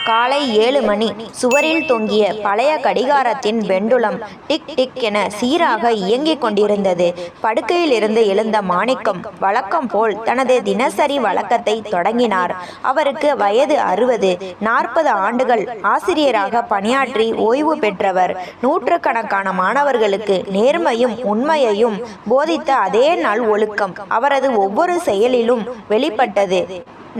காலை 7 மணி. சுவரில் தொங்கிய பழைய கடிகாரத்தின் பெண்டுலம் டிக் டிக் என சீராக இயங்கிக் கொண்டிருந்தது. படுக்கையிலிருந்து எழுந்த மாணிக்கம் வழக்கம் போல் தனது தினசரி வழக்கத்தை தொடங்கினார். அவருக்கு வயது 60. 40 ஆண்டுகள் ஆசிரியராக பணியாற்றி ஓய்வு பெற்றவர். நூற்றுக்கணக்கான மாணவர்களுக்கு நேர்மையும் உண்மையையும் போதித்த அதே நாள் ஒழுக்கம் அவரது ஒவ்வொரு செயலிலும் வெளிப்பட்டது.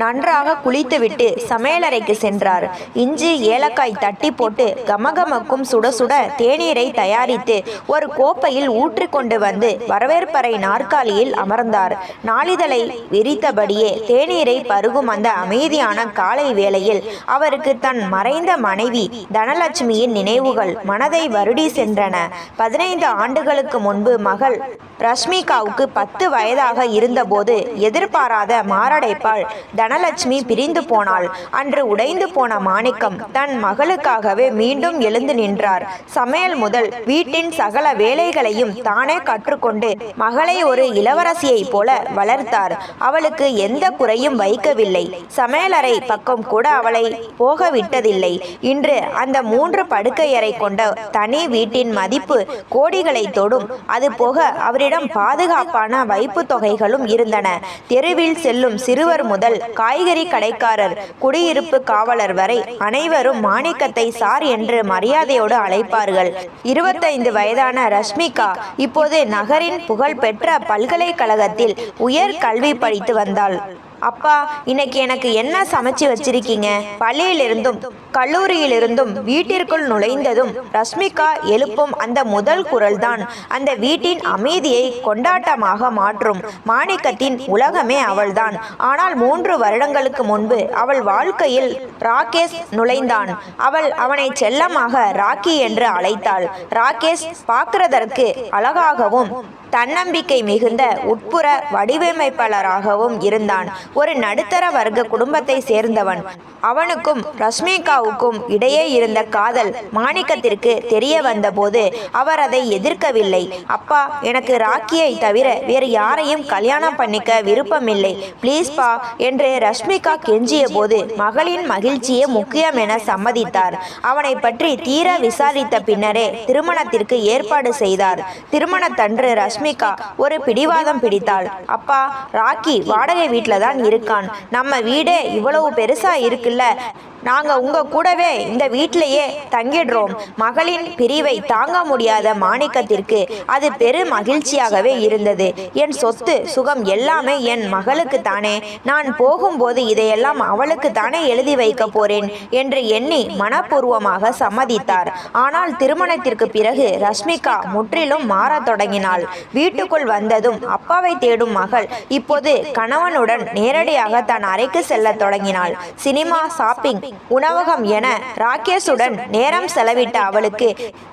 நன்றாக குளித்துவிட்டு சமையலறைக்கு சென்றார். இஞ்சி ஏலக்காய் தட்டி போட்டு கமகமக்கும் சுட சுட தேநீரை தயாரித்து ஒரு கோப்பையில் ஊற்றி கொண்டு வந்து வரவேற்பறை நாற்காலியில் அமர்ந்தார். நாளிதழை விரித்தபடியே தேநீரை பருகும் அந்த அமைதியான காலை வேளையில் அவருக்கு தன் மறைந்த மனைவி தனலட்சுமியின் நினைவுகள் மனதை வருடி சென்றன. 15 ஆண்டுகளுக்கு முன்பு மகள் ரஷ்மிகாவுக்கு 10 வயதாக இருந்தபோது எதிர்பாராத மாரடைப்பால் தனலட்சுமி பிரிந்து போனாள். அன்று உடைந்து போன மாணிக்கம் தன் மகளுக்காகவே மீண்டும் எழுந்து நின்றார். சமையல் முதல் வீட்டின் சகல வேலைகளையும் தானே கற்றுக்கொண்டு மகளை ஒரு இளவரசியைப் போல வளர்த்தார். அவளுக்கு எந்த குறையும் வைக்கவில்லை. சமையலறை பக்கம் கூட அவளை போக விட்டதில்லை. இன்று அந்த 3 படுக்கையறை கொண்ட தனி வீட்டின் மதிப்பு கோடிகளை தொடும். அது போக அவரிடம் பாதுகாப்பான வைப்பு தொகைகளும் இருந்தன. தெருவில் செல்லும் சிறுவர் முதல் காய்கறி கடைக்காரர், குடியிருப்பு காவலர் வரை அனைவரும் மாணிக்கத்தை சார் என்று மரியாதையோடு அழைப்பார்கள். 25 வயதான ரஷ்மிகா இப்போது நகரின் புகழ்பெற்ற பல்கலைக்கழகத்தில் உயர் கல்வி படித்து வந்தாள். அப்பா, இன்னைக்கு எனக்கு என்ன சமைச்சு வச்சிருக்கீங்க? பள்ளியிலிருந்தும் கல்லூரியிலிருந்தும் வீட்டிற்குள் நுழைந்ததும் ரஷ்மிகா எழுப்பும் அந்த முதல் குரல் தான் அந்த வீட்டின் அமைதியை கொண்டாட்டமாக மாற்றும். மாணிக்கத்தின் உலகமே அவள்தான். ஆனால் 3 வருடங்களுக்கு முன்பு அவள் வாழ்க்கையில் ராகேஷ் நுழைந்தான். அவள் அவனை செல்லமாக ராக்கி என்று அழைத்தாள். ராகேஷ் பார்க்கிறதற்கு அழகாகவும் தன்னம்பிக்கை மிகுந்த உட்புற வடிவமைப்பாளராகவும் இருந்தான். ஒரு நடுத்தர வர்க்க குடும்பத்தை சேர்ந்தவன். அவனுக்கும் ரஷ்மிகாவுக்கும் இடையே இருந்த காதல் மாணிக்கத்திற்கு தெரிய வந்தபோது அவர் அதை எதிர்க்கவில்லை. அப்பா, எனக்கு ராக்கியை தவிர வேறு யாரையும் கல்யாணம் பண்ணிக்க விருப்பமில்லை, ப்ளீஸ் பா என்று ரஷ்மிகா கெஞ்சிய போது மகளின் மகிழ்ச்சியே முக்கியம் என சம்மதித்தார். அவனை பற்றி தீர விசாரித்த பின்னரே திருமணத்திற்கு ஏற்பாடு செய்தார். திருமணத்தன்று ரஷ்மிகா ஒரு பிடிவாதம் பிடித்தாள். அப்பா, ராக்கி வாடகை வீட்டில் தான் இருக்கான். நம்ம வீடே இவ்வளவு பெருசா இருக்குல்ல, நாங்க உங்க கூடவே இந்த வீட்டிலேயே தங்கிடுறோம். மகளின் பிரிவை தாங்க முடியாத மாணிக்கத்திற்கு அது பெரு மகிழ்ச்சியாகவே இருந்தது. என் சொத்து சுகம் எல்லாமே என் மகளுக்கு தானே. நான் போகும்போது இதையெல்லாம் அவளுக்கு தானே எழுதி வைக்க போறேன் என்று எண்ணி மனப்பூர்வமாக சம்மதித்தார். ஆனால் திருமணத்திற்கு பிறகு ரஷ்மிகா முற்றிலும் மாறத் தொடங்கினாள். வீட்டுக்குள் வந்ததும் அப்பாவை தேடும் மகள் இப்போது கணவனுடன் நேரடியாக தன் அறைக்கு செல்ல தொடங்கினாள். சினிமா, ஷாப்பிங், உணவகம் என ராகேஷுடன் நேரம் செலவிட்ட அவளுக்கு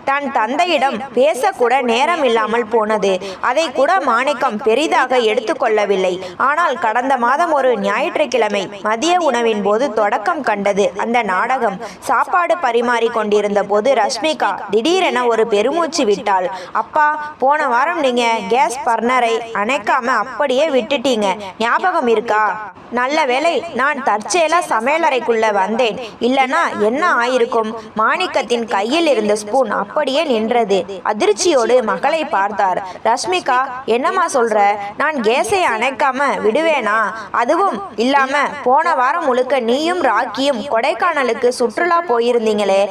தன் தந்தையிடம் பேசக்கூட நேரம் இல்லாமல் போனது. அதை கூட மாணிக்கம் பெரிதாக எடுத்துக்கொள்ளவில்லை. ஆனால் கடந்த மாதம் ஒரு ஞாயிற்றுக்கிழமை மதிய உணவின் போது தொடக்கம் கண்டது அந்த நாடகம். சாப்பாடு பரிமாறி கொண்டிருந்த போது ரஷ்மிகா திடீரென ஒரு பெருமூச்சு விட்டாள். அப்பா, போன வாரம் நீங்க கேஸ் பர்னரை அணைக்காம அப்படியே விட்டுட்டீங்க, ஞாபகம் இருக்கா? நல்ல வேளை நான் தற்செயலா சமையலறைக்குள்ள வந்தேன், இல்லனா என்ன ஆயிருக்கும்? மாணிக்கத்தின் கையில் இருந்த ஸ்பூன் அப்படியே நின்றது. அதிர்ச்சியோடு மகளை பார்த்தார். ரஷ்மிகா, என்னம்மா சொல்ற? நான் கேஸை அணைக்காம விடுவேனா? அதுவும் இல்லாம போன வாரம் முழுக்க நீயும் ராக்கியும் கொடைக்கானலுக்கு சுற்றுலா போயிருந்தீங்களே,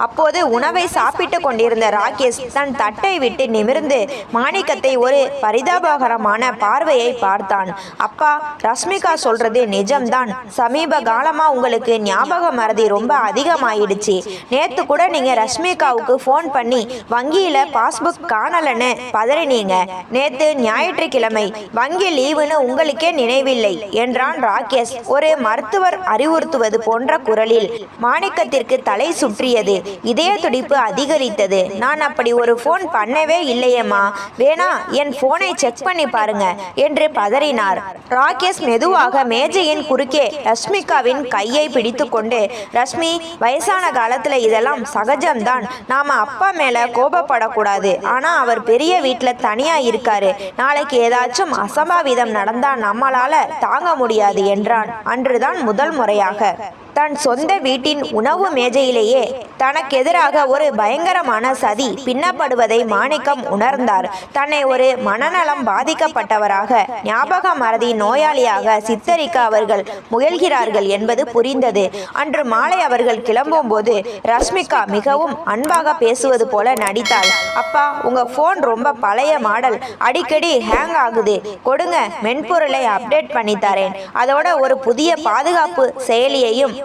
அப்போது உணவை சாப்பிட்டு கொண்டிருந்த ராகேஷ் தன் தட்டை விட்டு நிமிர்ந்து மாணிக்கத்தை ஒரு பரிதாபகரமான பார்வையை பார்த்தான். அப்பா, ரஷ்மிகா சொல்றது நிஜம்தான். சமீப காலமா உங்களுக்கு ஞாபக மறதி ரொம்ப அதிகமாயிடுச்சு. நேத்து கூட நீங்க ரஷ்மிகாவுக்கு ஃபோன் பண்ணி வங்கியில பாஸ்புக் காணலன்னு பதறினீங்க. நேத்து ஞாயிற்றுக்கிழமை, வங்கி லீவுன்னு உங்களுக்கே நினைவில்லை என்றான் ராகேஷ் ஒரு மருத்துவர் அறிவுறுத்துவது போன்ற குரலில். மாணிக்கத்திற்கு தலை சுற்றியது. இதய துடிப்பு அதிகரித்தது. நான் அப்படி ஒரு ஃபோன் பண்ணவே இல்லையேம்மா, வேணா என் ஃபோனை செக் பண்ணி பாருங்க என்று பதறினார். ராகேஷ் மெதுவாக மேஜையின் குறுக்கே ரஷ்மிகாவின் கையை பிடித்து கொண்டு, ரஷ்மி, வயசான காலத்துல இதெல்லாம் சகஜம்தான். நாம அப்பா மேல கோபப்படக்கூடாது. ஆனா அவர் பெரிய வீட்டுல தனியா இருக்காரு. நாளைக்கு ஏதாச்சும் அசம்பாவிதம் நடந்தா நம்மளால தாங்க முடியாது என்றான். அன்றுதான் முதல் முறையாக தன் சொந்த வீட்டின் உணவு மேஜையிலேயே தனக்கெதிராக ஒரு பயங்கரமான சதி பின்னப்படுவதை மாணிக்கம் உணர்ந்தார். தன்னை ஒரு மனநலம் பாதிக்கப்பட்டவராக, ஞாபக மறதி நோயாளியாக சித்தரிக்க அவர்கள் முயல்கிறார்கள் என்பது புரிந்தது. அன்று மாலை அவர்கள் கிளம்பும்போது ரஷ்மிகா மிகவும் அன்பாக பேசுவது போல நடித்தாள். அப்பா, உங்க போன் ரொம்ப பழைய மாடல், அடிக்கடி ஹேங் ஆகுது, கொடுங்க, மென்பொருளை அப்டேட் பண்ணி தரேன், அதோட ஒரு புதிய பாதுகாப்பு செயலியையும்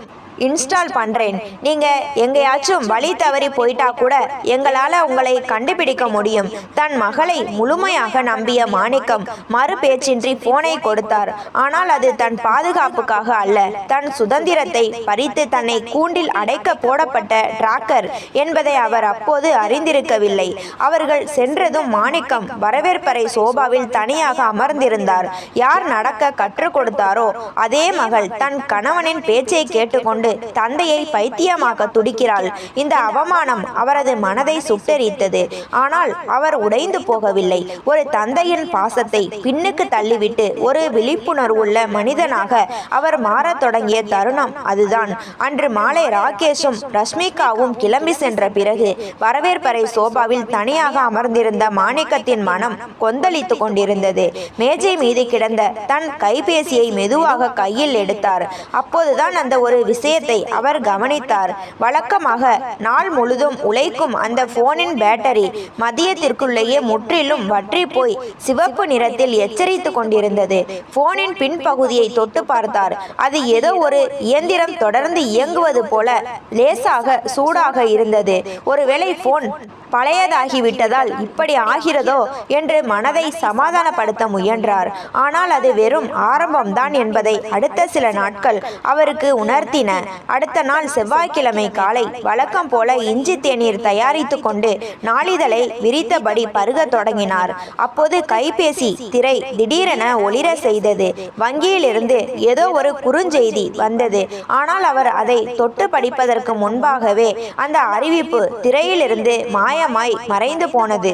இன்ஸ்டால் பண்ணுறேன். நீங்கள் எங்கேயாச்சும் வழி தவறி போயிட்டா கூட எங்களால் உங்களை கண்டுபிடிக்க முடியும். தன் மகளை முழுமையாக நம்பிய மாணிக்கம் மறு பேச்சின்றி போனை கொடுத்தார். ஆனால் அது தன் பாதுகாப்புக்காக அல்ல, தன் சுதந்திரத்தை பறித்து தன்னை கூண்டில் அடைக்க போடப்பட்ட டிராக்கர் என்பதை அவர் அப்போது அறிந்திருக்கவில்லை. அவர்கள் சென்றதும் மாணிக்கம் வரவேற்பறை சோபாவில் தனியாக அமர்ந்திருந்தார். யார் நடக்க கற்றுக் கொடுத்தாரோ அதே மகள் தன் கணவனின் பேச்சை கேட்டுக்கொண்டு தந்தையை பைத்தியமாக துடிக்கிறாள். இந்த அவமானம் அவரது மனதை சுட்டெரித்தது. ஆனால் அவர் உடைந்து போகவில்லை. ஒரு தந்தையின் பாசத்தை பின்னுக்கு தள்ளிவிட்டு ஒரு விழிப்புணர்வுள்ள மனிதனாக அவர் மாறத் தொடங்கிய தருணம் அதுதான். அன்று மாலை ராகேஷும் ரஷ்மிகாவும் கிளம்பி சென்ற பிறகு வரவேற்பறை சோபாவில் தனியாக அமர்ந்திருந்த மாணிக்கத்தின் மனம் கொந்தளித்து கொண்டிருந்தது. மேஜை மீது கிடந்த தன் கைபேசியை மெதுவாக கையில் எடுத்தார். அப்போதுதான் அந்த ஒரு விஷயத்தை அவர் கவனித்தார். வழக்கமாக நாள் முழுதும் உழைக்கும் அந்த போனின் பேட்டரி மதியத்திற்குள்ளேயே முற்றிலும் வற்றி போய் சிவப்பு நிறத்தில் எச்சரித்து கொண்டிருந்தது. போனின் பின்பகுதியை தொட்டு பார்த்தார். அது ஏதோ ஒரு இயந்திரம் தொடர்ந்து இயங்குவது போல லேசாக சூடாக இருந்தது. ஒருவேளை போன் பழையதாகிவிட்டதால் இப்படி ஆகிறதோ என்று மனதை சமாதானப்படுத்த முயன்றார். ஆனால் அது வெறும் ஆரம்பம்தான் என்பதை அடுத்த சில நாட்கள் அவருக்கு உணர்த்தின. அடுத்த நாள் செவ்வாய்க்கிழமை காலை வழக்கம் போல இஞ்சி தேநீர் தயாரித்து கொண்டு நாளிதழை விரித்தபடி பருக தொடங்கினார். அப்போது கைபேசி திரை திடீரென ஒளிர செய்தது. வங்கியிலிருந்து ஏதோ ஒரு குறுஞ்செய்தி வந்தது. ஆனால் அவர் அதை தொட்டு படிப்பதற்கு முன்பாகவே அந்த அறிவிப்பு திரையிலிருந்து மாயமாய் மறைந்து போனது.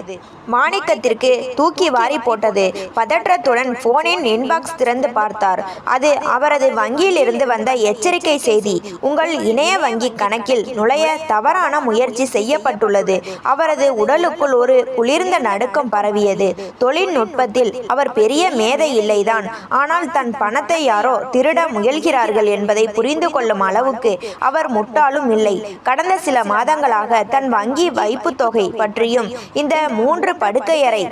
மாணிக்கத்திற்கு தூக்கி வாரி போட்டது. பதற்றத்துடன் போனின் இன்பாக்ஸ் திறந்து பார்த்தார். அது அவரது வங்கியிலிருந்து வந்த எச்சரிக்கை செய்தி. உங்கள் இணைய வங்கி கணக்கில் நுழைய தவறான முயற்சி செய்யப்பட்டுள்ளது. அவரது உடலுக்குள் ஒரு குளிர்ந்த நடுக்கம் பரவியது. தொழில்நுட்பத்தில் அவர் பெரிய மேதை இல்லைதான், ஆனால் தன் பணத்தை யாரோ திருட முயல்கிறார்கள் என்பதை புரிந்து கொள்ளும் அளவுக்கு அவர் முட்டாளும் இல்லை. கடந்த சில மாதங்களாக தன் வங்கி வைப்பு தொகை பற்றியும் இந்த 3 படுக்கையறை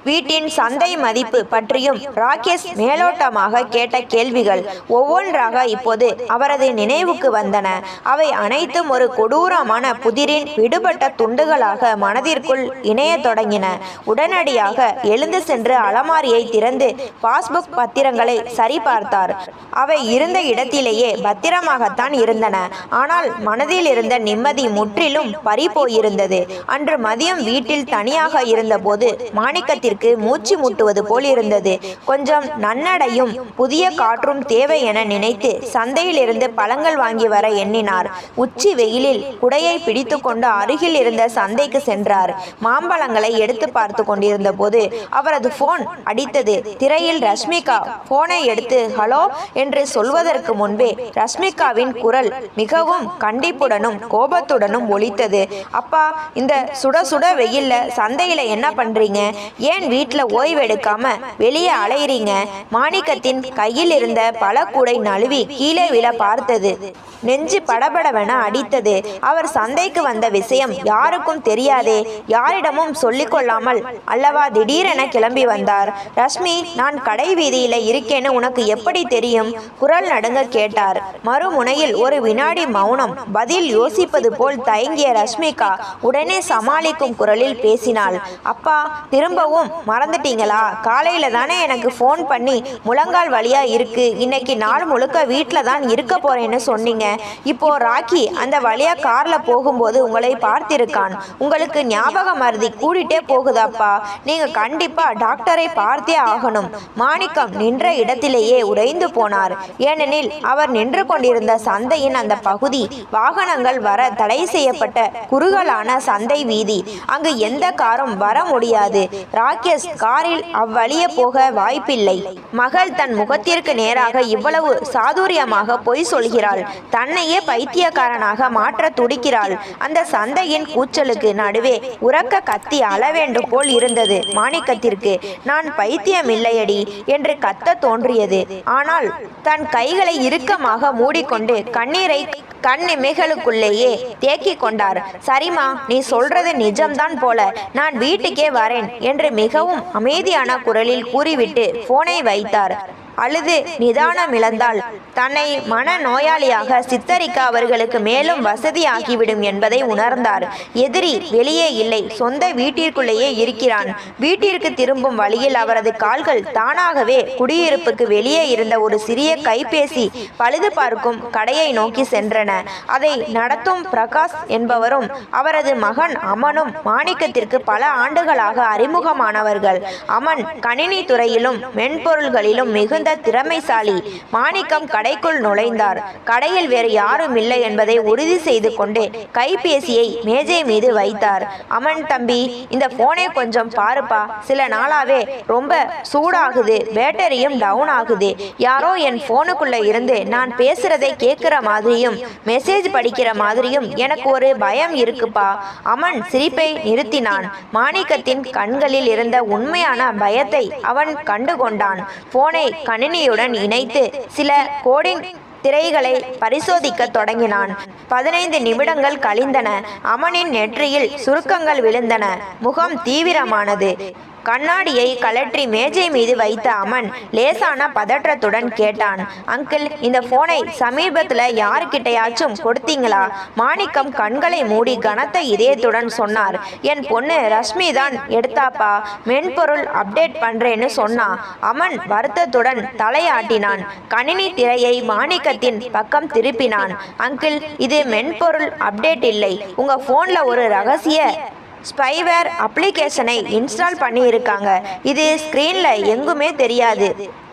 வீட்டின் சந்தை மதிப்பு பற்றியும் ராகேஷ் மேலோட்டமாக கேட்ட கேள்விகள் ஒவ்வொன்றாக இப்போது அவரது நினைவுக்கு வந்தன. அவை அனைத்தும் ஒரு கொடூரமான புதிரின் விடுபட்ட துண்டுகளாக மனதிற்குள் இணைய தொடங்கின. உடனடியாக எழுந்து சென்று அலமாரியை திறந்து பாஸ்புக் பத்திரங்களை சரிபார்த்தார். அவை இருந்த இடத்திலேயே பத்திரமாகத்தான் இருந்தன. ஆனால் மனதில் இருந்த நிம்மதி முற்றிலும் பறிபோயிருந்தது. அன்று மதியம் வீட்டில் தனியாக இருந்தபோது மாணிக்கத்திற்கு மூச்சு முட்டுவது போல் இருந்தது. கொஞ்சம் நன்னடையும் புதிய காற்றும் தேவை என நினைத்து சந்தையில் இருந்து பழங்கள் வாங்கி வர எண்ணினார். உச்சி வெயிலில் குடையை பிடித்து கொண்டு அருகில் இருந்த சந்தைக்கு சென்றார். மாம்பழங்களை எடுத்து பார்த்து கொண்டிருந்த போது அவரது போன் அடித்தது. திரையில் ரஷ்மிகா போனை எடுத்து ஹலோ என்று சொல்வதற்கு முன்பே ரஷ்மிகாவின் குரல் மிகவும் கண்டிப்புடனும் கோபத்துடனும் ஒலித்தது. அப்பா, இந்த சுட சுட வெயில்ல சந்தையில என்ன பண்றீங்க? ஏன் வீட்டில் ஓய்வெடுக்காம வெளியே அலையிறீங்க? மாணிக்கத்தின் கையில் இருந்த பழக்கூடை நழுவி கீழே விழ பார்த்தது. நெஞ்சு படபடவென அடித்தது. அவர் சந்தைக்கு வந்த விஷயம் யாருக்கும் தெரியாதே, யாரிடமும் சொல்லிக்கொள்ளாமல் அல்லவா திடீரென கிளம்பி வந்தார். ரஷ்மி, நான் கடை வீதியில இருக்கேன்னு உனக்கு எப்படி தெரியும்? குரல் நடுங்க கேட்டார். மறுமுனையில் ஒரு வினாடி மௌனம். பதில் யோசிப்பது போல் தயங்கிய ரஷ்மிகா உடனே சமாளிக்கும் குரலில் பேசினாள். அப்பா, திரும்பவும் மறந்துட்டீங்களா? காலையில தானே எனக்கு ஃபோன் பண்ணி முழங்கால் வலியா இருக்கு, இன்னைக்கு நாள் முழுக்க வீட்டில் தான் இருக்க போறேன்னு சொன்னீங்க. இப்போ ராக்கி அந்த வழியா கார்ல போகும்போது உங்களை பார்த்திருக்கான். உங்களுக்கு ஞாபக மறதி கூடிட்டே போகுதாப்பா. நீங்க கண்டிப்பா டாக்டரை பார்த்தே ஆகணும். மாணிக்கம் நின்ற இடத்திலேயே உடைந்து போனார். ஏனெனில் அவர் நின்று கொண்டிருந்த சந்தையின் அந்த பகுதி வாகனங்கள் வர தடை செய்யப்பட்ட குறுகலான சந்தை வீதி. அங்கு எந்த காரும் வர முடியாது. ராக்கி ராகேஷ் காரில் அவ்வழியே போக வாய்ப்பில்லை. மகள் தன் முகத்திற்கு நேராக இவ்வளவு சாதுரியமாக பொய் சொல்கிறாள். தன்னையே பைத்தியக்காரனாக மாற்ற துடிக்கிறாள். அந்த சந்தையின் கூச்சலுக்கு நடுவே உறக்க கத்தி அளவேண்டும் போல் இருந்தது மாணிக்கத்திற்கு. நான் பைத்தியம் இல்லையடி என்று கத்த தோன்றியது. ஆனால் தன் கைகளை இறுக்கமாக மூடிக்கொண்டு கண்ணீரை கண்ணிமைகளுக்குள்ளேயே தேக்கிக் கொண்டார். சரிம்மா, நீ சொல்றது நிஜம்தான் போல, நான் வீட்டுக்கே வரேன் என்று மிகவும் அமைதியான குரலில் கூறிவிட்டு போனை வைத்தார். அழுது நிதானம் இழந்தால் தன்னை மன நோயாளியாக சித்தரிக்க அவர்களுக்கு மேலும் வசதியாகிவிடும் என்பதை உணர்ந்தார். எதிரி வெளியே இல்லை, சொந்த வீட்டிற்குள்ளேயே இருக்கிறான். வீட்டிற்கு திரும்பும் வழியில் அவரது கால்கள் தானாகவே குடியிருப்புக்கு வெளியே இருந்த ஒரு சிறிய கைபேசி பழுது பார்க்கும் கடையை நோக்கி சென்றன. அதை நடத்தும் பிரகாஷ் என்பவரும் அவரது மகன் அமனும் மாணிக்கத்திற்கு பல ஆண்டுகளாக அறிமுகமானவர்கள். அமன் கணினி துறையிலும் மென்பொருள்களிலும் மிகுந்த திறமைசாலி. மாணிக்கம் கடைக்குள் நுழைந்தார். கடையில் வேறு யாரும் இல்லை என்பதை உறுதி செய்து கொண்டு கைபேசியை மேஜை மீது வைத்தார். அமன் தம்பி, இந்த போனை கொஞ்சம் பாருப்பா, சில நாளாவே ரொம்ப சூடாகுது, பேட்டரியும் டவுன் ஆகுது. யாரோ என் போனுக்குள்ள இருந்து நான் பேசுறதை கேட்கிற மாதிரியும் மெசேஜ் படிக்கிற மாதிரியும் எனக்கு ஒரு பயம் இருக்குப்பா. அமன் சிரிப்பை நிறுத்தினான். மாணிக்கத்தின் கண்களில் இருந்த உண்மையான பயத்தை அவன் கண்டுகொண்டான். போனை கணினியுடன் இணைத்து சில கோடிங் திரைகளை பரிசோதிக்க தொடங்கினான். 15 நிமிடங்கள் கழிந்தன. அமனின் நெற்றியில் சுருக்கங்கள் விழுந்தன. முகம் தீவிரமானது. கண்ணாடியை கழற்றி மேஜை மீது வைத்த அமன் லேசான பதற்றத்துடன் கேட்டான், அங்கிள், இந்த போனை சமீபத்தில் யாருக்கிட்டையாச்சும் கொடுத்தீங்களா? மாணிக்கம் கண்களை மூடி கனத்த இதயத்துடன் சொன்னார், என் பொண்ணு ரஷ்மி தான் எடுத்தாப்பா, மென்பொருள் அப்டேட் பண்றேன்னு சொன்னா. அமன் வருத்தத்துடன் தலையாட்டினான். கணினி திரையை மாணிக்கத்தின் பக்கம் திருப்பினான். அங்கிள், இது மென்பொருள் அப்டேட் இல்லை, உங்க போன்ல ஒரு ரகசிய ஸ்பைவேர் அப்ளிகேஷனை இன்ஸ்டால் பண்ணி இருக்காங்க. இது ஸ்க்ரீன்ல எங்குமே தெரியாது,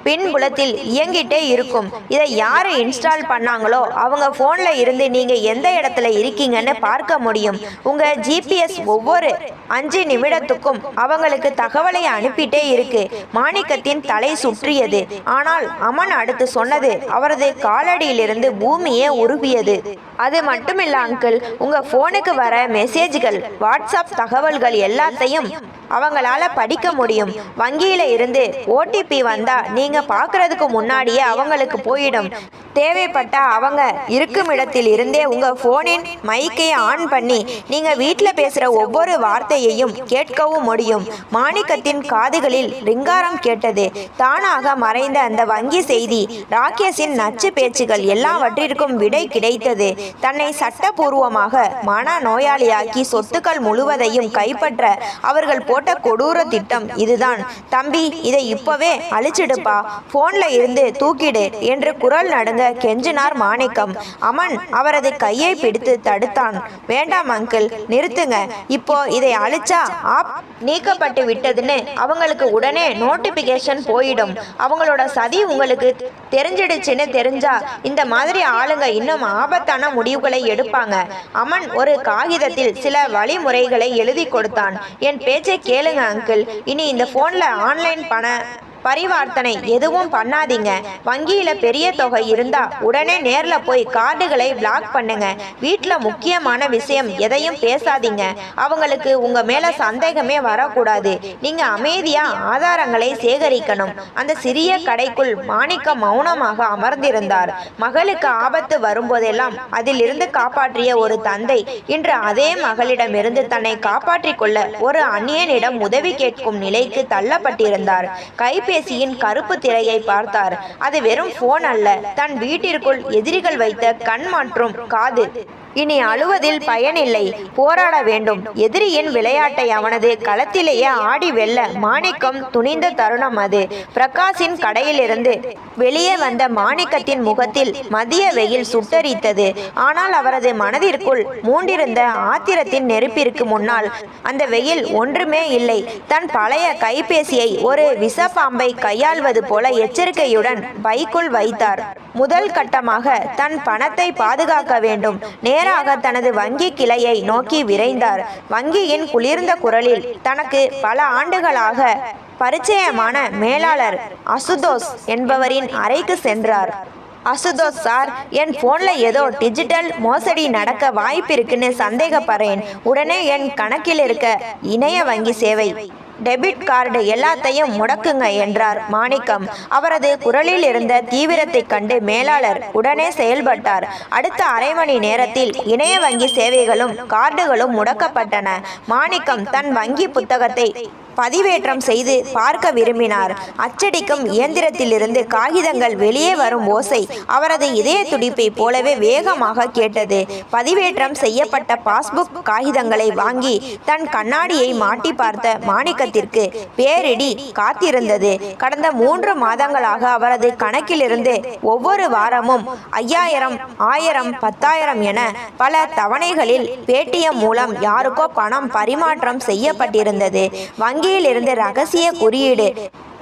பின்புலத்தில் இயங்கிட்டே இருக்கும். இதை யார் இன்ஸ்டால் பண்ணாங்களோ அவங்க ஃபோனில் இருந்து நீங்கள் எந்த இடத்துல இருக்கீங்கன்னு பார்க்க முடியும். உங்கள் ஜிபிஎஸ் ஒவ்வொரு 5 நிமிடத்துக்கும் அவங்களுக்கு தகவலை அனுப்பிட்டே இருக்கு. மாணிக்கத்தின் தலை சுற்றியது. ஆனால் அமன் அடுத்து சொன்னது அவரது காலடியிலிருந்து பூமியே உருவியது. அது மட்டுமில்ல அங்கிள், உங்கள் ஃபோனுக்கு வர மெசேஜ்கள், வாட்ஸ்அப் தகவல்கள் எல்லாத்தையும் அவங்களால படிக்க முடியும். வங்கியில இருந்து ஓடிபி வந்தா நீங்க பார்க்கறதுக்கு முன்னாடியே அவங்களுக்கு போயிடும். தேவைப்பட்ட அவங்க இருக்கும் இடத்தில் இருந்தே உங்க போனின் மைக்கை ஆன் பண்ணி நீங்க வீட்டில் பேசுற ஒவ்வொரு வார்த்தையையும் கேட்கவும் முடியும். மாணிக்கத்தின் காதுகளில் ரிங்காரம் கேட்டது. தானாக மறைந்த அந்த வங்கி செய்தி, ராகேஷின் நச்சு பேச்சுகள் எல்லாவற்றிற்கும் விடை கிடைத்தது. தன்னை சட்டபூர்வமாக மன நோயாளியாக்கி சொத்துக்கள் முழுவதையும் கைப்பற்ற அவர்கள் போட்ட கொடூர திட்டம் இதுதான். தம்பி, இதை இப்பவே அழிச்சிடுப்பா, போன்ல இருந்து தூக்கிடு என்று குரல் நடுங்க கெஞ்சினார் மாணிக்கம். அமன் அவரது கையை பிடித்து தடுத்தான். வேண்டாம் அங்கிள், நிறுத்துங்க. இப்போ இதை அழிச்சா ஆப் நீக்கப்பட்டு விட்டதுன்னு அவங்களுக்கு உடனே நோட்டிபிகேஷன் போயிடும். அவங்களோட சதி உங்களுக்கு தெரிஞ்சிடுச்சுன்னு தெரிஞ்சா இந்த மாதிரி ஆளுங்க இன்னும் ஆபத்தான முடிவுகளை எடுப்பாங்க. அமன் ஒரு காகிதத்தில் சில வழிமுறைகளை எழுதி கொடுத்தான். என் பேச்சை கேளுங்க அங்கிள், இனி இந்த போன்ல ஆன்லைன் பண பரிவர்த்தனை எதுவும் பண்ணாதீங்க. வங்கியில பெரிய தொகை இருந்தா உடனே நேர்ல போய் கார்டுகளை பிளாக் பண்ணுங்க. வீட்டுல முக்கியமான விஷயம் எதையும் பேசாதீங்க. அவங்களுக்கு உங்க மேல சந்தேகமே வரக்கூடாது. நீங்க அமைதியா ஆதாரங்களை சேகரிக்கணும். அந்த சிறிய கடைக்குள் மாணிக்கம் மௌனமாக அமர்ந்திருந்தார். மகளுக்கு ஆபத்து வரும்போதெல்லாம் அதிலிருந்து காப்பாற்றிய ஒரு தந்தை இன்று அதே மகளிடமிருந்து தன்னை காப்பாற்றிக் கொள்ள ஒரு அந்நியனிடம் உதவி கேட்கும் நிலைக்கு தள்ளப்பட்டிருந்தார். கைபேசியின் கருப்பு திரையை பார்த்தார். அது வெறும் போன் அல்ல, தன் வீட்டிற்குள் எதிரிகள் வைத்த கண் மற்றும் காது. இனி அழுவதில் பயனில்லை, போராட வேண்டும். எதிரியின் விளையாட்டை அவனது களத்திலேயே ஆடி வெல்ல மாணிக்கம் துணிந்த தருணம் அது. பிரகாஷின் கடையிலிருந்து வெளியே வந்த மாணிக்கத்தின் முகத்தில் மதிய வெயில் சுட்டரித்தது. ஆனால் அவரது மனதிற்குள் மூண்டிருந்த ஆத்திரத்தின் நெருப்பிற்கு முன்னால் அந்த வெயில் ஒன்றுமே இல்லை. தன் பழைய கைபேசியை ஒரு விஷப்பாம்பை கையாள்வது போல எச்சரிக்கையுடன் பைக்குள் வைத்தார். முதல் கட்டமாக தன் பணத்தை பாதுகாக்க வேண்டும். நேராக தனது வங்கி கிளையை நோக்கி விரைந்தார். வங்கியின் குளிர்ந்த குரலில் தனக்கு பல ஆண்டுகளாக பரிச்சயமான மேலாளர் அசுதோஷ் என்பவரின் அறைக்கு சென்றார். அசுதோஷ் சார், என் ஃபோன்ல ஏதோ டிஜிட்டல் மோசடி நடக்க வாய்ப்பிருக்குன்னு சந்தேகப்படுறேன். உடனே என் கணக்கில் இருக்க இணைய வங்கி சேவை, டெபிட் கார்டு எல்லாத்தையும் முடக்குங்க என்றார் மாணிக்கம். அவரது குரலில் இருந்த தீவிரத்தை கண்டு மேலாளர் உடனே செயல்பட்டார். அடுத்த அரை மணி நேரத்தில் இணைய வங்கி சேவைகளும் கார்டுகளும் முடக்கப்பட்டன. மாணிக்கம் தன் வங்கி புத்தகத்தை பதிவேற்றம் செய்து பார்க்க விரும்பினார். அச்சடிக்கும் இயந்திரத்திலிருந்து காகிதங்கள் வெளியே வரும் ஓசை அவரது இதய துடிப்பை போலவே வேகமாக கேட்டது. பதிவேற்றம் செய்யப்பட்ட பாஸ்புக் காகிதங்களை வாங்கி தன் கண்ணாடியை மாட்டி பார்த்த மாணிக்கத்திற்கு பேரிடி காத்திருந்தது. கடந்த 3 மாதங்களாக அவரது கணக்கிலிருந்து ஒவ்வொரு வாரமும் 5000, 1000, 10,000 என பல தவணைகளில் பேடிஎம் மூலம் யாருக்கோ பணம் பரிமாற்றம் செய்யப்பட்டிருந்தது. வங்கியில் இருந்து ரகசிய குறியீடு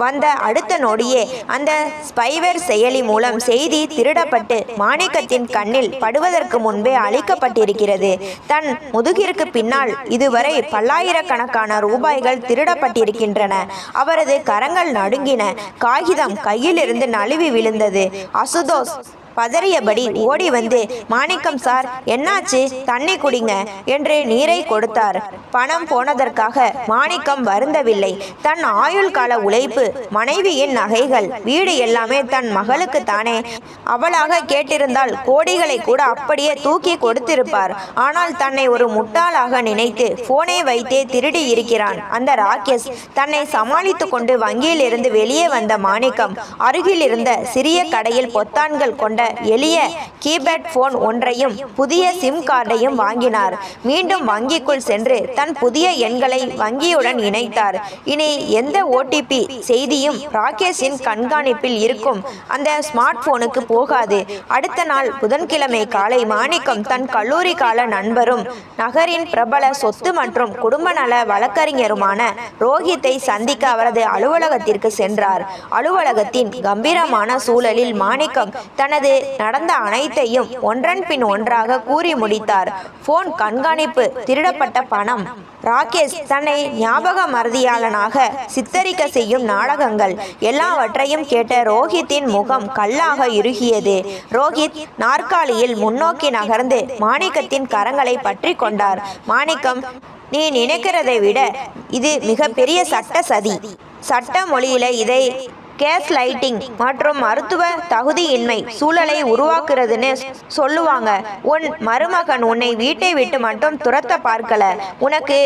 வந்த அடுத்த நொடியே அந்த ஸ்பைவேர் செயலி மூலம் செய்தி திருடப்பட்டு மாணிக்கத்தின் கண்ணில் படுவதற்கு முன்பே அளிக்கப்பட்டிருக்கிறது. தன் முதுகிற்கு பின்னால் இதுவரை பல்லாயிரக்கணக்கான ரூபாய்கள் திருடப்பட்டிருக்கின்றன. அவரது கரங்கள் நடுங்கின. காகிதம் கையிலிருந்து நழுவி விழுந்தது. அசுதோஷ் பதறியபடி ஓடி வந்து, மாணிக்கம் சார், என்னாச்சு, தண்ணி குடிங்க என்று நீரை கொடுத்தார். பணம் போனதற்காக மாணிக்கம் வருந்தவில்லை. தன் ஆயுள் கால உழைப்பு, மனைவியின் நகைகள், வீடு எல்லாமே தன் மகளுக்கு தானே. அவளாக கேட்டிருந்தால் கோடிகளை கூட அப்படியே தூக்கி கொடுத்திருப்பார். ஆனால் தன்னை ஒரு முட்டாளாக நினைத்து போனை வைத்தே திருடி இருக்கிறான் அந்த ராகேஷ். தன்னை சமாளித்து கொண்டு வங்கியில் இருந்து வெளியே வந்த மாணிக்கம் அருகில் இருந்த சிறிய கடையில் பொத்தான்கள் கொண்ட எளிய கீபேட் போன் ஒன்றையும் புதிய சிம் கார்டையும் வாங்கினார். மீண்டும் வங்கிக்குள் சென்று தன் புதிய எண்களை வங்கியுடன் இணைத்தார். இனி எந்த ஓடிபி செய்தியும் ராகேஷின் கண்காணிப்பில் இருக்கும் அந்த ஸ்மார்ட் போனுக்கு போகாது. அடுத்த நாள் புதன்கிழமை காலை மாணிக்கம் தன் கல்லூரி கால நண்பரும் நகரின் பிரபல சொத்து மற்றும் குடும்ப நல வழக்கறிஞருமான ரோஹித்தை சந்திக்க அவரது அலுவலகத்திற்கு சென்றார். அலுவலகத்தின் கம்பீரமான சூழலில் மாணிக்கம் தனது நடந்த அனைத்தையும் ஒன்றன் பின் ஒன்றாக கூறி முடித்தார். போன் கண்காணிப்பு, திருடப்பட்ட பணம், ராகேஷ் தன்னை ஞாபக மறதியாளனாக சித்தரிக்க செய்யும் நாடகங்கள் எல்லாவற்றையும் கேட்ட ரோஹித்தின் முகம் கல்லாக இறுகியது. ரோஹித் நாற்காலியில் முன்னோக்கி நகர்ந்து மாணிக்கத்தின் கரங்களை பற்றி கொண்டார். மாணிக்கம், நீ நினைக்கிறதை விட இது மிகப்பெரிய சட்ட சதி. சட்ட மொழியில இதை கேஸ் லைட்டிங் மற்றும் மருத்துவ தகுதியின்மை சூழலை உருவாக்குறதுன்னு சொல்லுவாங்க. உன் மருமகன் உன்னை வீட்டை விட்டு மட்டும் துரத்த பார்க்கல. உனக்கு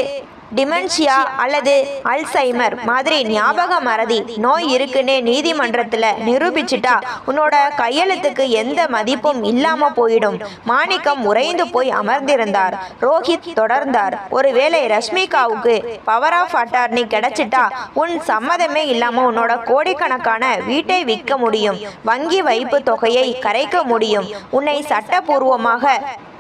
டிமென்ஷியா அல்லது அல்சைமர் மாதிரி ஞாபக மறதி நோய் இருக்குன்னு நீதிமன்றத்தில் நிரூபிச்சிட்டா உன்னோட கையெழுத்துக்கு எந்த மதிப்பும் இல்லாம போயிடும். மாணிக்கம் உறைந்து போய் அமர்ந்திருந்தார். ரோஹித் தொடர்ந்தார், ஒருவேளை ரஷ்மிகாவுக்கு பவர் ஆஃப் அட்டார்னி கிடைச்சிட்டா உன் சம்மதமே இல்லாம உன்னோட கோடிக்கணக்கான வீட்டை விற்க முடியும், வங்கி வைப்பு தொகையை கரைக்க முடியும், உன்னை சட்டபூர்வமாக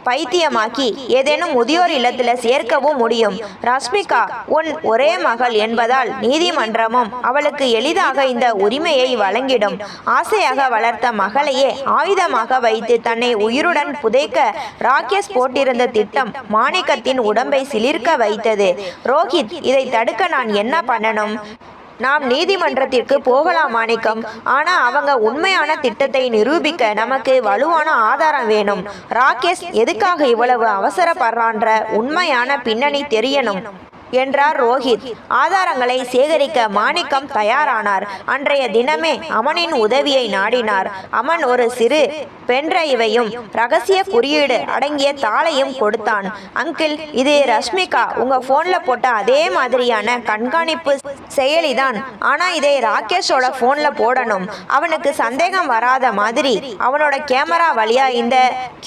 பைத்தியமாக்கி ஏதேனும் முதியோர் இல்லத்தில் சேர்க்கவும் முடியும். ரஷ்மிகா உன் ஒரே மகள் என்பதால் நீதிமன்றமும் அவளுக்கு எளிதாக இந்த உரிமையை வழங்கிடும். ஆசையாக வளர்த்த மகளையே ஆயுதமாக வைத்து தன்னை உயிருடன் புதைக்க ராகேஷ் போட்டிருந்த திட்டம் மாணிக்கத்தின் உடம்பை சிலிர்க்க வைத்தது. ரோஹித், இதை தடுக்க நான் என்ன பண்ணணும்? நாம் நீதிமன்றத்திற்கு போகலாம் மாணிக்கம். ஆனா அவங்க உண்மையான திட்டத்தை நிரூபிக்க நமக்கு வலுவான ஆதாரம் வேணும். ராகேஷ் எதுக்காக இவ்வளவு அவசரப்படுறான்ற உண்மையான பின்னணி தெரியணும் என்றார் ரோஹித். ஆதாரங்களை சேகரிக்க மாணிக்கம் தயாரானார். அன்றைய தினமே அமனின் உதவியை நாடினார். அமன் ஒரு சிறு பென்டிரைவையும் ரகசிய குறியீடு அடங்கிய தாளையும் கொடுத்தான். அங்கிள், இது ரஷ்மிகா உங்க போன்ல போட்ட அதே மாதிரியான கண்காணிப்பு செயலிதான். ஆனா இதை ராகேஷோட போன்ல போடணும். அவனுக்கு சந்தேகம் வராத மாதிரி அவனோட கேமரா வழியா இந்த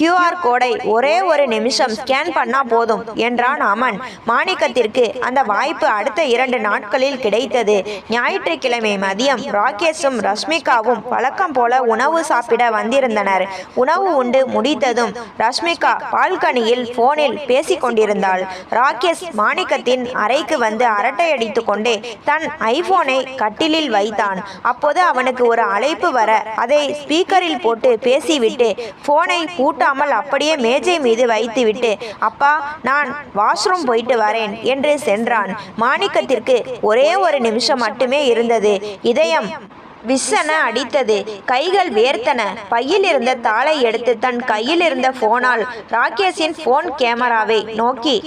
QR கோடை ஒரே ஒரு நிமிஷம் ஸ்கேன் பண்ணா போதும் என்றான் அமன். மாணிக்கத்திற்கு அந்த வாய்ப்பு அடுத்த 2 நாட்களில் கிடைத்தது. ஞாயிற்றுக்கிழமை மதியம் ராகேஷும் ரஷ்மிகாவும் வழக்கம் போல உணவு சாப்பிட வந்திருந்தனர். உணவு உண்டு முடித்ததும் ரஷ்மிகா பால்கனியில் போனில் பேசிக் கொண்டிருந்தாள். ராகேஷ் மாணிக்கத்தின் அறைக்கு வந்து அரட்டையடித்து கொண்டே தன் ஐபோனை கட்டிலில் வைத்தான். அப்போது அவனுக்கு ஒரு அழைப்பு வர அதை ஸ்பீக்கரில் போட்டு பேசிவிட்டு போனை பூட்டாமல் அப்படியே மேஜை மீது வைத்துவிட்டு, அப்பா நான் வாஷ்ரூம் போயிட்டு வரேன் என்று சென்றான். மாணிக்கத்திற்கு ஒரே ஒரு நிமிஷம் மட்டுமே இருந்தது. இதயம் விஸ்ஸென அடித்தது. கைகள் வேர்த்தன. பையில் இருந்த தாளை எடுத்து தன் கையில் இருந்த போனால் ராகேஷின் போன் கேமராவை நோக்கி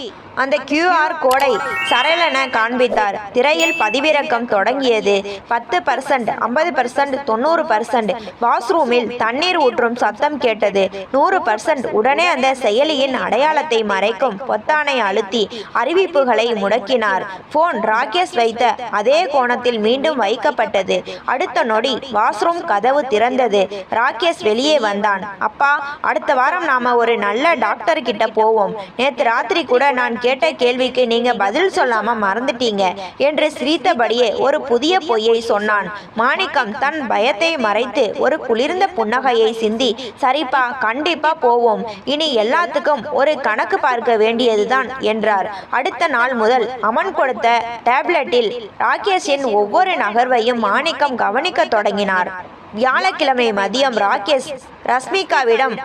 அந்த QR கோடை சரளென காண்பித்தார். திரையில் பதிவிறக்கம் தொடங்கியது. 10%, 50%, 90%. வாஷ்ரூமில் தண்ணீர் ஊற்றும் சத்தம் கேட்டது. 100%. உடனே அந்த செயலியின் அடையாளத்தை மறைக்கும் பொத்தானை அழுத்தி அறிவிப்புகளை முடக்கினார். போன் ராகேஷ் வைத்த அதே கோணத்தில் மீண்டும் வைக்கப்பட்டது. அடுத்த நொடி வாஷ்ரூம் கதவு திறந்தது. ராகேஷ் வெளியே வந்தான். அப்பா, அடுத்த வாரம் நாம ஒரு நல்ல டாக்டர் கிட்ட போவோம். நேற்று ராத்திரி கூட நான் கேட்ட கேள்விக்கு நீங்க பதில் சொல்லாம மறந்துட்டீங்க என்று சிரித்தபடியே ஒரு புதிய பொய்யை சொன்னான். மாணிக்கம் தன் பயத்தை மறைத்து ஒரு குளிர்ந்த புன்னகையை சிந்தி, சரிப்பா, கண்டிப்பா போவோம். இனி எல்லாத்துக்கும் ஒரு கணக்கு பார்க்க வேண்டியதுதான் என்றார். அடுத்த நாள் முதல் அமன் கொடுத்த டேப்லெட்டில் ராகேஷின் ஒவ்வொரு நகர்வையும் மாணிக்கம் கவனிக்க தொடங்கினார். வியாழக்கிழமை மதியம் ராகேஷ் ரஷ்மிகாவிடம்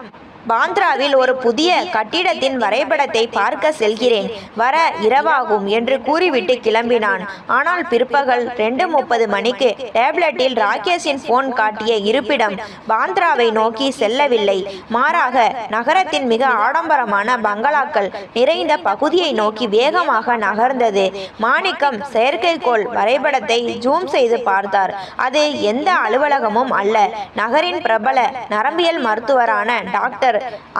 பாந்த்ராவில் ஒரு புதிய கட்டிடத்தின் வரைபடத்தை பார்க்க செல்கிறேன், வர இரவாகும் என்று கூறிவிட்டு கிளம்பினான். ஆனால் பிற்பகல் 2:30 மணிக்கு டேப்லெட்டில் ராகேஷின் போன் காட்டிய இருப்பிடம் பாந்த்ராவை நோக்கி செல்லவில்லை. மாறாக நகரத்தின் மிக ஆடம்பரமான பங்களாக்கள் நிறைந்த பகுதியை நோக்கி வேகமாக நகர்ந்தது. மாணிக்கம் செயற்கைக்கோள் வரைபடத்தை ஜூம் செய்து பார்த்தார். அது எந்த அலுவலகமும் அல்ல. நகரின் பிரபல நரம்பியல் மருத்துவரான டாக்டர்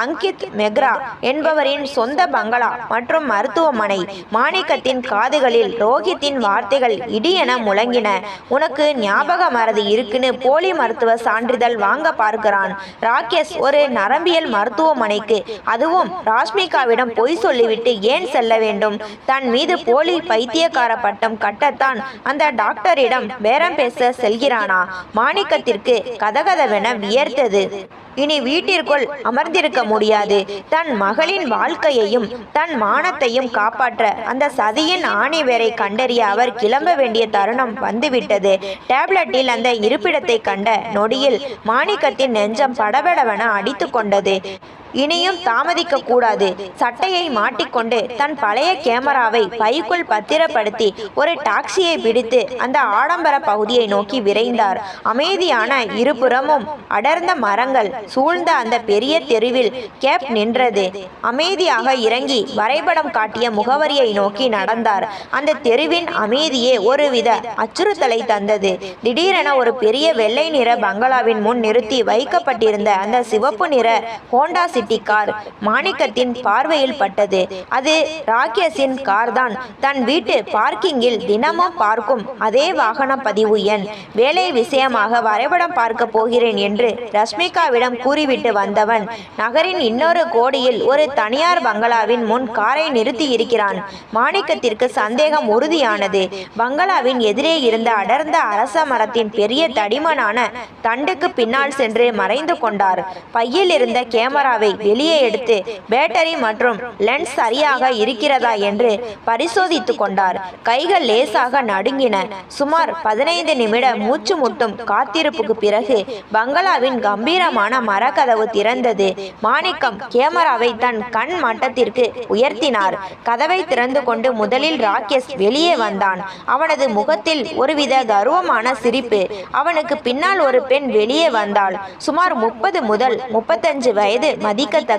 அங்கித் மெக்ரா என்பவரின் சொந்த பங்களா மற்றும் மருத்துவமனை. மாணிக்கத்தின் காதுகளில் ரோஹித்தின் வார்த்தைகள் இடியென முழங்கின. உனக்கு ஞாபக மறதி இருக்குன்னு போலி மருத்துவ சான்றிதழ் வாங்க பார்க்கிறான் ராகேஷ் ஒரு நரம்பியல் மருத்துவமனைக்கு, அதுவும் ராஷ்மிகாவிடம் பொய் சொல்லிவிட்டு ஏன் செல்ல வேண்டும்? தன் மீது போலி பைத்தியக்கார பட்டம் கட்டத்தான் அந்த டாக்டரிடம் பேரம் பேச செல்கிறானா? மாணிக்கத்திற்கு கதகதவென வியர்த்தது. இனி வீட்டிற்குள் அமர்ந்திருக்க முடியாது. தன் மகளின் வாழ்க்கையையும் தன் மானத்தையும் காப்பாற்ற அந்த சதியின் ஆணிவேரை கண்டறிய அவர் கிளம்ப வேண்டிய தருணம் வந்துவிட்டது. டேப்லெட்டில் அந்த இருப்பிடத்தை கண்ட நொடியில் மாணிக்கத்தின் நெஞ்சம் படபடவென அடித்து கொண்டது. இனியும் தாமதிக்க கூடாது. சட்டையை மாட்டிக்கொண்டு தன் பழைய கேமராவை பைக்குள் பத்திரப்படுத்தி ஒரு டாக்ஸியை பிடித்து அந்த ஆடம்பர பகுதியை நோக்கி விரைந்தார். அமைதியான இருபுறமும் அடர்ந்த மரங்கள் சூழ்ந்த அந்த பெரிய தெருவில் கேப் நின்றது. அமைதியாக இறங்கி வரைபடம் காட்டிய முகவரியை நோக்கி நடந்தார். அந்த தெருவின் அமைதியே ஒருவித அச்சுறுத்தலை தந்தது. திடீரென ஒரு பெரிய வெள்ளை நிற பங்களாவின் முன் நிறுத்தி வைக்கப்பட்டிருந்த அந்த சிவப்பு நிற ஹோண்டா சிட்டி கார் மாணிக்கத்தின் பார்வையில் பட்டது. அது ராகேஷின் கார் தான். தன் வீட்டு பார்க்கிங்கில் தினமும் பார்க்கும் அதே வாகன பதிவு எண். வேலை விஷயமாக வரைபடம் பார்க்க போகிறேன் என்று ரஷ்மிகாவிடம் கூறிவிட்டு வந்தவன் நகரின் இன்னொரு கோடியில் ஒரு தனியார் பங்களாவின் முன் காரை நிறுத்தி இருக்கிறான். மாணிக்கத்திற்கு சந்தேகம் உறுதியானது. பங்களாவின் எதிரே இருந்த அடர்ந்த அரச மரத்தின் பெரிய தடிமனான தண்டுக்கு பின்னால் சென்று மறைந்து கொண்டார். பையில் இருந்த கேமராவை வெளியே எடுத்து பேட்டரி மற்றும் லென்ஸ் சரியாக இருக்கிறதா என்று பரிசோதித்து கொண்டார். கைகள் லேசாக நடுங்கின. சுமார் 15 நிமிட மூச்சு முட்டும் காத்திருப்புக்கு பிறகு பங்களாவின் கம்பீரமான மரக்கதவு திறந்தது. மாணிக்கம் கேமராவை தன் கண் மட்டத்திற்கு உயர்த்தினார். கதவை திறந்து கொண்டு முதலில் ராகேஷ் வெளியே வந்தான். அவனது முகத்தில் ஒருவித கர்வமான சிரிப்பு. அவனுக்கு பின்னால் ஒரு பெண் வெளியே வந்தாள். சுமார் 30 முதல் 35 வயது மதிக்கத்தக்க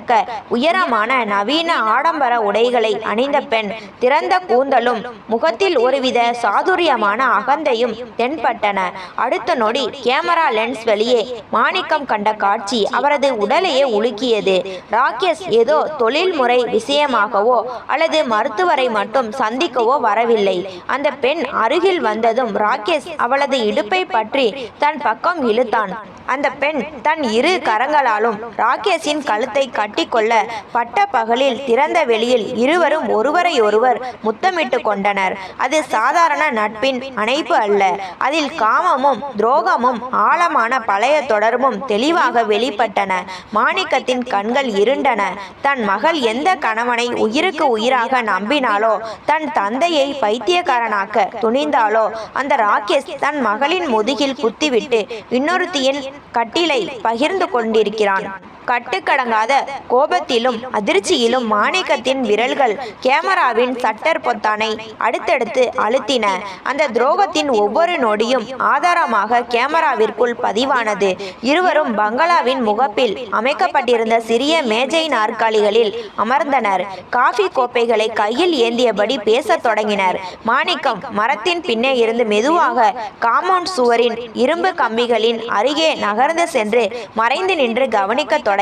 உயரமான நவீன ஆடம்பர உடைகளை அணிந்த பெண். திறந்த கூந்தலும் முகத்தில் ஒருவித சாதுரியமான அகந்தையும் தென்பட்டன. அடுத்த நொடி கேமரா லென்ஸ் வெளியே மாணிக்கம் கண்ட காட்சி அவரது உடலையே உலுக்கியது. ராகேஷ் ஏதோ தொழில்முறை விஷயமாகவோ அல்லது மருத்துவரை மட்டும் சந்திக்கவோ வரவில்லை. அந்த பெண் அருகில் வந்ததும் ராகேஷ் அவளது இடுப்பை பற்றி தன் பக்கம் இழுத்தான். அந்த பெண் தன் இரு கரங்களாலும் ராகேஷின் கழுத்தை கழுத்தை கட்டிக்கொள்ள பட்ட பகலில் திறந்த வெளியில் இருவரும் ஒருவரையொருவர் முத்தமிட்டு கொண்டனர். அது சாதாரண நட்பின் அணைப்பு அல்ல. அதில் காமமும் துரோகமும் ஆழமான பழைய தொடர்பும் தெளிவாக வெளிப்பட்டன. மாணிக்கத்தின் கண்கள் இருண்டன. தன் மகள் எந்த கணவனை உயிருக்கு உயிராக நம்பினாலோ, தன் தந்தையை பைத்தியக்காரனாக்க துணிந்தாலோ, அந்த ராகேஷ் தன் மகளின் முதுகில் குத்திவிட்டு இன்னொருத்தியின் கட்டிலை பகிர்ந்து கொண்டிருக்கிறான். கட்டுக்கடங்காத கோபத்திலும் அதிர்ச்சியிலும் மாணிக்கத்தின் விரல்கள் கேமராவின் சட்டர் பொத்தானை அடுத்தடுத்து அழுத்தின. அந்த துரோகத்தின் ஒவ்வொரு நொடியும் ஆதாரமாக கேமராவிற்குள் பதிவானது. இருவரும் பங்களாவின் முகப்பில் அமைக்கப்பட்டிருந்த சிறிய மேஜை நாற்காலிகளில் அமர்ந்தனர். காஃபி கோப்பைகளை கையில் ஏந்தியபடி பேசத் தொடங்கினர். மாணிக்கம் மரத்தின் பின்னே இருந்து மெதுவாக காம்பவுண்ட் சுவரின் இரும்பு கம்பிகளின் அருகே நகர்ந்து சென்று மறைந்து நின்று கவனிக்க தொடங்கினார்.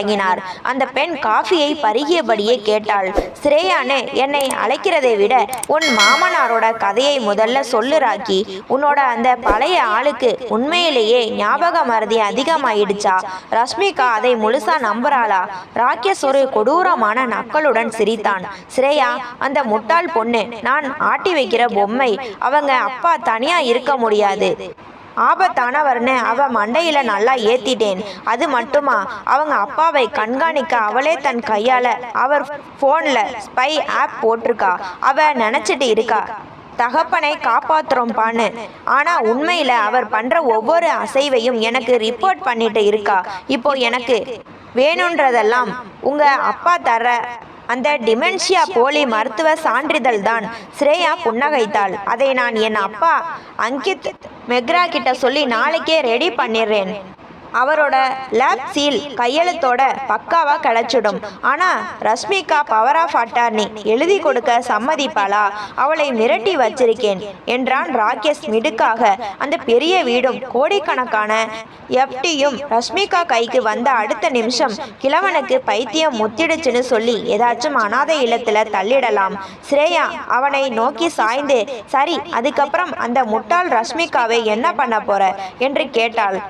அந்த பெண் காஃபியை பருகியபடியே கேட்டாள். ஸ்ரேயான்னு என்னை அழைக்கிறதை விட உன் மாமனாரோட கதையை முதல்ல சொல்லு ராக்கி. உன்னோட அந்த பழைய ஆளுக்கு உண்மையிலேயே ஞாபக மறதி அதிகமாயிடுச்சா? ரஷ்மிகா அதை முழுசா நம்புறாளா? ராகேஷ் ஒரு கொடூரமான நக்களுடன் சிரித்தான். ஸ்ரேயா அந்த முட்டாள் பொண்ணு. நான் ஆட்டி வைக்கிற பொம்மை. அவங்க அப்பா தனியா இருக்க முடியாது. ஆபத்தானவர்னு அவ மண்டையில நல்லா ஏத்திட்டேன். அது மட்டுமா, அவங்க அப்பாவை கண்காணிக்க அவளே தன் கையால அவர் போன்ல ஸ்பை ஆப் போட்டிருக்கா. அவ நினைச்சிட்டு இருக்கா தகப்பனை காப்பாத்துறோம்பான்னு. ஆனா உண்மையில அவர் பண்ற ஒவ்வொரு அசைவையும் எனக்கு ரிப்போர்ட் பண்ணிட்டு இருக்கா. இப்போ எனக்கு வேணுன்றதெல்லாம் உங்க அப்பா தர அந்த டிமென்ஷியா போலி மருத்துவ சான்றிதழ் தான். ஸ்ரேயா புன்னகைத்தாள். அதை நான் என் அப்பா அங்கித் மெக்ரா கிட்ட சொல்லி நாளைக்கே ரெடி பண்ணிடுறேன். அவரோட லேப் சீல் கையெழுத்தோட பக்காவா கிடைச்சிடும். ஆனா ரஷ்மிகா பவர் ஆஃப் அட்டார்னி எழுதி கொடுக்க சம்மதிப்பாளா? அவளை மிரட்டி வச்சிருக்கேன் என்றான் ராகேஷ் மிடுக்காக. அந்த பெரிய வீடும் கோடிக்கணக்கான எஃப்டியும் ரஷ்மிகா கைக்கு வந்த அடுத்த நிமிஷம் கிழவனுக்கு பைத்தியம் முத்திடுச்சுன்னு சொல்லி ஏதாச்சும் அனாதை இல்லத்துல தள்ளிடலாம். ஸ்ரேயா அவனை நோக்கி சாய்ந்து, சரி அதுக்கப்புறம் அந்த முட்டாள் ரஷ்மிகாவை என்ன பண்ண போற என்று கேட்டாள்.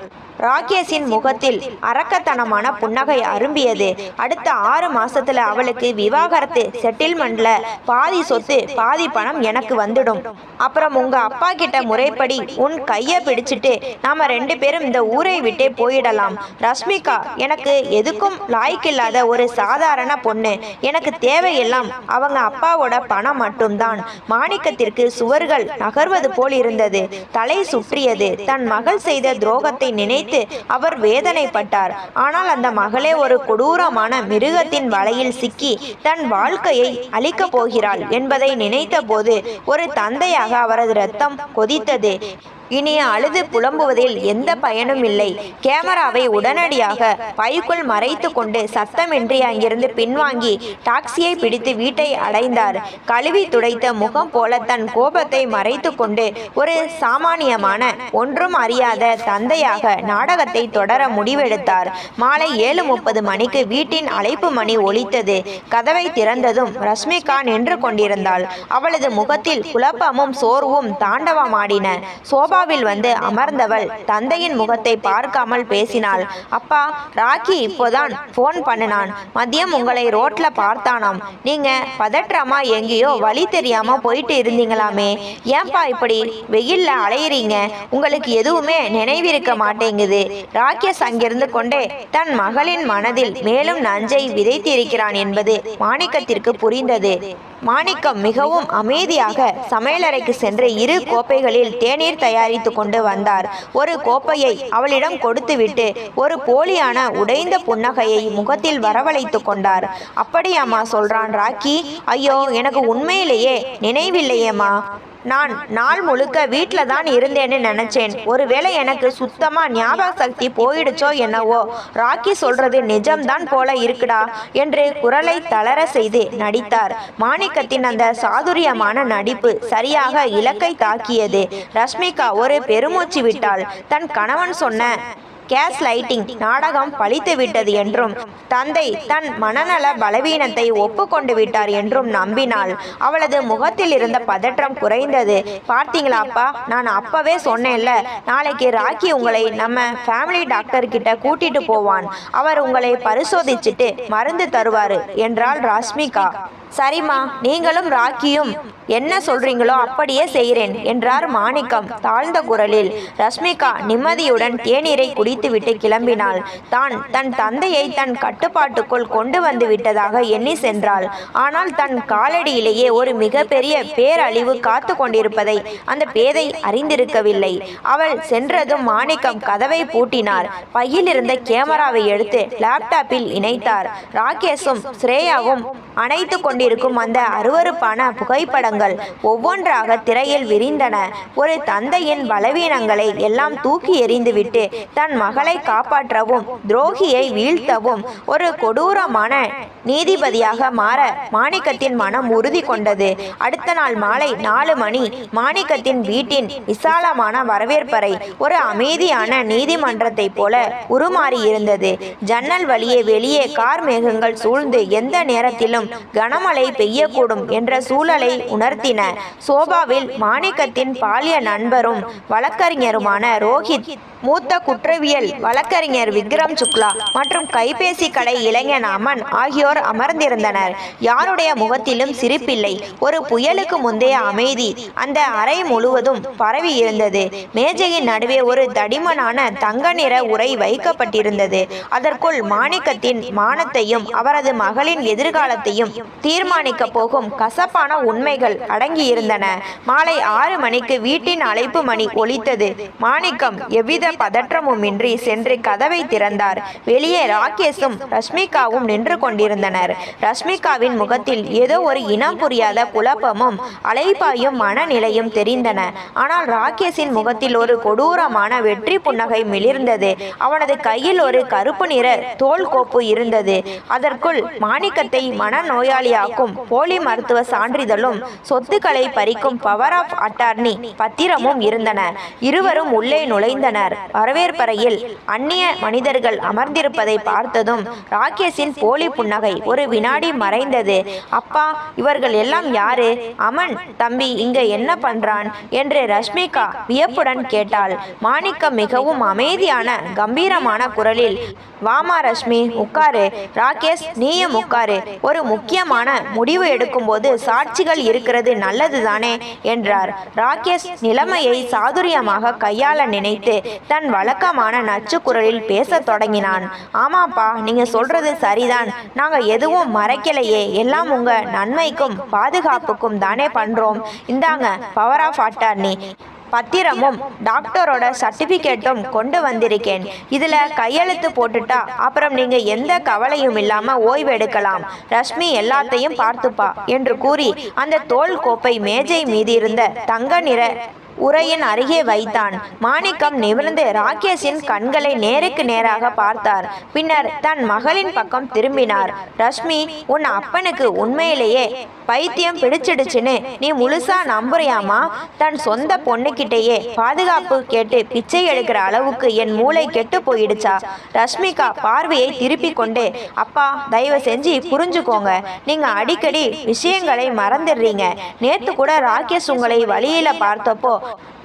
ராகேஷின் முகத்தில் அரக்கத்தனமான புன்னகை அரும்பியது. அடுத்த 6 மாசத்துல அவளுக்கு விவாகரத்து, செட்டில்மெண்ட்ல பாதி சொத்து பாதி பணம் எனக்கு வந்துடும். அப்புறம் உங்க அப்பா கிட்ட முறைப்படி உன் கைய பிடிச்சிட்டு நாம 2 பேரும் இந்த ஊரை விட்டே போயிடலாம். ரஷ்மிகா எனக்கு எதுக்கும் லாய்க்கில்லாத ஒரு சாதாரண பொண்ணு. எனக்கு தேவையெல்லாம் அவங்க அப்பாவோட பணம் மட்டும்தான். மாணிக்கத்திற்கு சுவர்கள் நகர்வது போல் இருந்தது. தலை சுற்றியது. தன் மகள் செய்த துரோகத்தை நினைத்து அவர் வேதனைப்பட்டார். ஆனால் அந்த மகளே ஒரு கொடூரமான மிருகத்தின் வலையில் சிக்கி தன் வாழ்க்கையை அழிக்கப் போகிறாள் என்பதை நினைத்த போது ஒரு தந்தையாக அவரது இரத்தம் கொதித்தது. இனி அழுது புலம்புவதில் எந்த பயனும் இல்லை. கேமராவை உடனடியாக பைக்குள் மறைத்து கொண்டு சத்தமின்றி அங்கிருந்து பின்வாங்கி டாக்ஸியை பிடித்து வீட்டை அடைந்தார். கழுவி துடைத்த முகம் போல தன் கோபத்தை மறைத்து கொண்டு ஒரு சாமானியமான ஒன்றும் அறியாத தந்தையாக நாடகத்தை தொடர முடிவெடுத்தார். மாலை 7:30 மணிக்கு வீட்டின் அழைப்பு மணி ஒலித்தது. கதவை திறந்ததும் ரஷ்மிகா நின்று கொண்டிருந்தாள். அவளது முகத்தில் குழப்பமும் சோர்வும் தாண்டவமாடின. சோபாவில் வந்து அமர்ந்தவள் தந்தையின் முகத்தை பார்க்காமல் பேசினாள். அப்பா, ராக்கி இப்போதான் போன் பண்ணினான். மதியம் உங்களை ரோட்ல பார்த்தானாம். நீங்க பதற்றமா எங்கேயோ வழி தெரியாம போயிட்டு இருந்தீங்களாமே. ஏன்பா இப்படி வெயில்ல அலையிறீங்க? உங்களுக்கு எதுவுமே நினைவிருக்க மாட்டேங்குது. ராகேஷ் அங்கிருந்து கொண்டே தன் மகளின் மனதில் மேலும் நஞ்சை விதைத்திருக்கிறான் என்பது மாணிக்கத்திற்கு புரிந்தது. மாணிக்கம் மிகவும் அமைதியாக சமையலறைக்கு சென்று 2 கோப்பைகளில் தேநீர் தயாரித்து கொண்டு வந்தார். ஒரு கோப்பையை அவளிடம் கொடுத்துவிட்டு ஒரு போலியான உடைந்த புன்னகையை முகத்தில் வரவழைத்து கொண்டார். அப்படியாம்மா சொல்றான் ராக்கி? ஐயோ, எனக்கு உண்மையிலேயே நினைவில்லையேம்மா. நான் நாள் முழுக்க வீட்டில் தான் இருந்தேன்னு நினைச்சேன். ஒருவேளை எனக்கு சுத்தமா ஞாபக சக்தி போயிடுச்சோ என்னவோ. ராக்கி சொல்றது நிஜம்தான் போல இருக்குடா என்று குரலை தளர செய்து நடித்தார். மாணிக்கத்தின் அந்த சாதுரியமான நடிப்பு சரியாக இலக்கை தாக்கியது. ரஷ்மிகா ஒரு பெருமூச்சு விட்டாள். தன் கணவன் சொன்ன கேஸ் லைட்டிங் நாடகம் பழித்து விட்டது என்றும் தந்தை தன் மனநல பலவீனத்தை ஒப்புக்கொண்டு விட்டார் என்றும் நம்பினாள். அவளது முகத்தில் இருந்த பதற்றம் குறைந்தது. பார்த்தீங்களா அப்பா, நான் அப்பவே சொன்னேன்ல, நாளைக்கு ராக்கி உங்களை நம்ம ஃபேமிலி டாக்டர் கிட்ட கூட்டிட்டு போவான். அவர் உங்களை பரிசோதிச்சுட்டு மருந்து தருவாரு என்றாள் ராஷ்மிகா. சரிம்மா, நீங்களும் ராக்கியும் என்ன சொல்றீங்களோ அப்படியே செய்கிறேன் என்றார் மாணிக்கம் தாழ்ந்த குரலில். ரஷ்மிகா நிம்மதியுடன் தேநீரை குடித்துவிட்டு கிளம்பினாள். தான் தன் தந்தையை தன் கட்டுப்பாட்டுக்குள் கொண்டு வந்து விட்டதாக எண்ணி சென்றாள். ஆனால் தன் காலடியிலேயே ஒரு மிகப்பெரிய பேரழிவு காத்து கொண்டிருப்பதை அந்த பேதை அறிந்திருக்கவில்லை. அவள் சென்றதும் மாணிக்கம் கதவை பூட்டினார். பையில் இருந்த கேமராவை எடுத்து லேப்டாப்பில் இணைத்தார். ராகேஷும் ஸ்ரேயாவும் அணைத்து கொண்டிருக்கும் அந்த அருவருப்பான புகைப்படங்கள் ஒவ்வொன்றாக திரையில் விரிந்தன. ஒரு தந்தையின் பலவீனங்களை எல்லாம் தூக்கி எறிந்துவிட்டு தன் மகளை காப்பாற்றவும் துரோகியை வீழ்த்தவும் ஒரு கொடூரமான நீதிபதியாக மாற மாணிக்கத்தின் மனம் உறுதி கொண்டது. அடுத்த நாள் மாலை 4 மணி மாணிக்கத்தின் வீட்டின் விசாலமான வரவேற்பறை ஒரு அமைதியான நீதிமன்றத்தை போல உருமாறியிருந்தது. ஜன்னல் வழியே வெளியே கார் மேகங்கள் சூழ்ந்து எந்த நேரத்திலும் கனமழை பெய்யக்கூடும் என்ற சூழலை உணர்த்தின. சோபாவில் மாணிக்கத்தின் பாலிய நண்பரும் வழக்கறிஞருமான ரோஹித், மூத்த குற்றவியல் வழக்கறிஞர் விக்ரம் சுக்லா மற்றும் கைபேசி கடை இளைஞன் அமன் ஆகியோர் அமர்ந்திருந்தனர். யாருடைய முகத்திலும் சிரிப்பில்லை. ஒரு புயலுக்கு முந்தைய அமைதி அந்த அறை முழுவதும் பரவி இருந்தது. மேஜையின் நடுவே ஒரு தடிமனான தங்க நிற உரை வைக்கப்பட்டிருந்தது. அதற்குள் மாணிக்கத்தின் மானத்தையும் அவரது மகளின் எதிர்காலத்தையும் தீர்மானிக்க போகும் கசப்பான உண்மைகள் அடங்கியிருந்தன. மாலை 6 மணிக்கு வீட்டின் அழைப்பு மணி ஒலித்தது. மாணிக்கம் எவ்வித பதற்றமுமின்றி சென்று கதவை திறந்தார். வெளியே ராகேஷும் ரஷ்மிகாவும் நின்று கொண்டிருந்தனர். ரஷ்மிகாவின் முகத்தில் ஏதோ ஒரு இனம் புரியாத குழப்பமும் அலைபாயும் மனநிலையும் தெரிந்தன. ஆனால் ராகேஷின் முகத்தில் ஒரு கொடூரமான வெற்றி புன்னகை மிளிர்ந்தது. அவனது கையில் ஒரு கருப்பு நிற தோல் கோப்பு இருந்தது. அதற்குள் மாணிக்கத்தை மனநோயாளியாக்கும் போலி மருத்துவ சான்றிதழும் சொத்துக்களை பறிக்கும் பவர் ஆஃப் அட்டார்னி பத்திரமும் இருந்தன. இருவரும் உள்ளே நுழைந்தனர். வரவேற்பறையில் அந்நிய மனிதர்கள் அமர்ந்திருப்பதை பார்த்ததும் ராகேஷின் போலி புன்னகை ஒரு வினாடி மறைந்தது. அப்பா, இவர்கள் எல்லாம் யாரு? அமன் தம்பி இங்க என்ன பண்றான் என்று ரஷ்மிகா வியப்புடன் கேட்டாள். மாணிக்கம் மிகவும் அமைதியான கம்பீரமான குரலில், வாமா ரஷ்மி, உட்காரு. ராகேஷ், நீயும் உட்காரு. ஒரு முக்கியமான முடிவு எடுக்கும்போது சாட்சிகள் இருக்கிறது நல்லதுதானே என்றார். ராகேஷ் நிலைமையை சாதுரியமாக கையாள நினைத்து தன் வழக்கமான நச்சு குரலில் பேசத் தொடங்கினான். ஆமாப்பா, நீங்க சொல்றது சரிதான். நாங்க எதுவும் மறைக்கலையே. எல்லாம் உங்க நன்மைக்கும் பாதுகாப்புக்கும் தானே பண்றோம். இந்தாங்க பவர் ஆஃப் அட்டார்னி பத்திரமும் டாக்டரோட சர்டிபிகேட்டும் கொண்டு வந்திருக்கேன். இதுல கையெழுத்து போட்டுட்டா அப்புறம் நீங்க எந்த கவலையும் இல்லாம ஓய்வு எடுக்கலாம். ரஷ்மி எல்லாத்தையும் பார்த்துப்பா என்று கூறி அந்த தோல் கோப்பை மேஜை மீது இருந்த தங்க நிற உரையின் அருகே வைத்தான். மாணிக்கம் நிமிர்ந்து ராகேஷின் கண்களை நேருக்கு நேராக பார்த்தார். பின்னர் தன் மகளின் பக்கம் திரும்பினார். ரஷ்மி, உன் அப்பனுக்கு உண்மையிலேயே பைத்தியம் பிடிச்சிடுச்சுன்னு நீ முழுசா நம்புறியாமா? தன் சொந்த பொண்ணுக்கிட்டேயே பாதுகாப்பு கேட்டு பிச்சை எடுக்கிற அளவுக்கு என் மூளை கெட்டு போயிடுச்சா? ரஷ்மிகா பார்வையை திருப்பி கொண்டு, அப்பா, தயவு செஞ்சு புரிஞ்சுக்கோங்க. நீங்க அடிக்கடி விஷயங்களை மறந்துடுறீங்க. நேத்து கூட ராகேஷ் உங்களை வழியில பார்த்தப்போ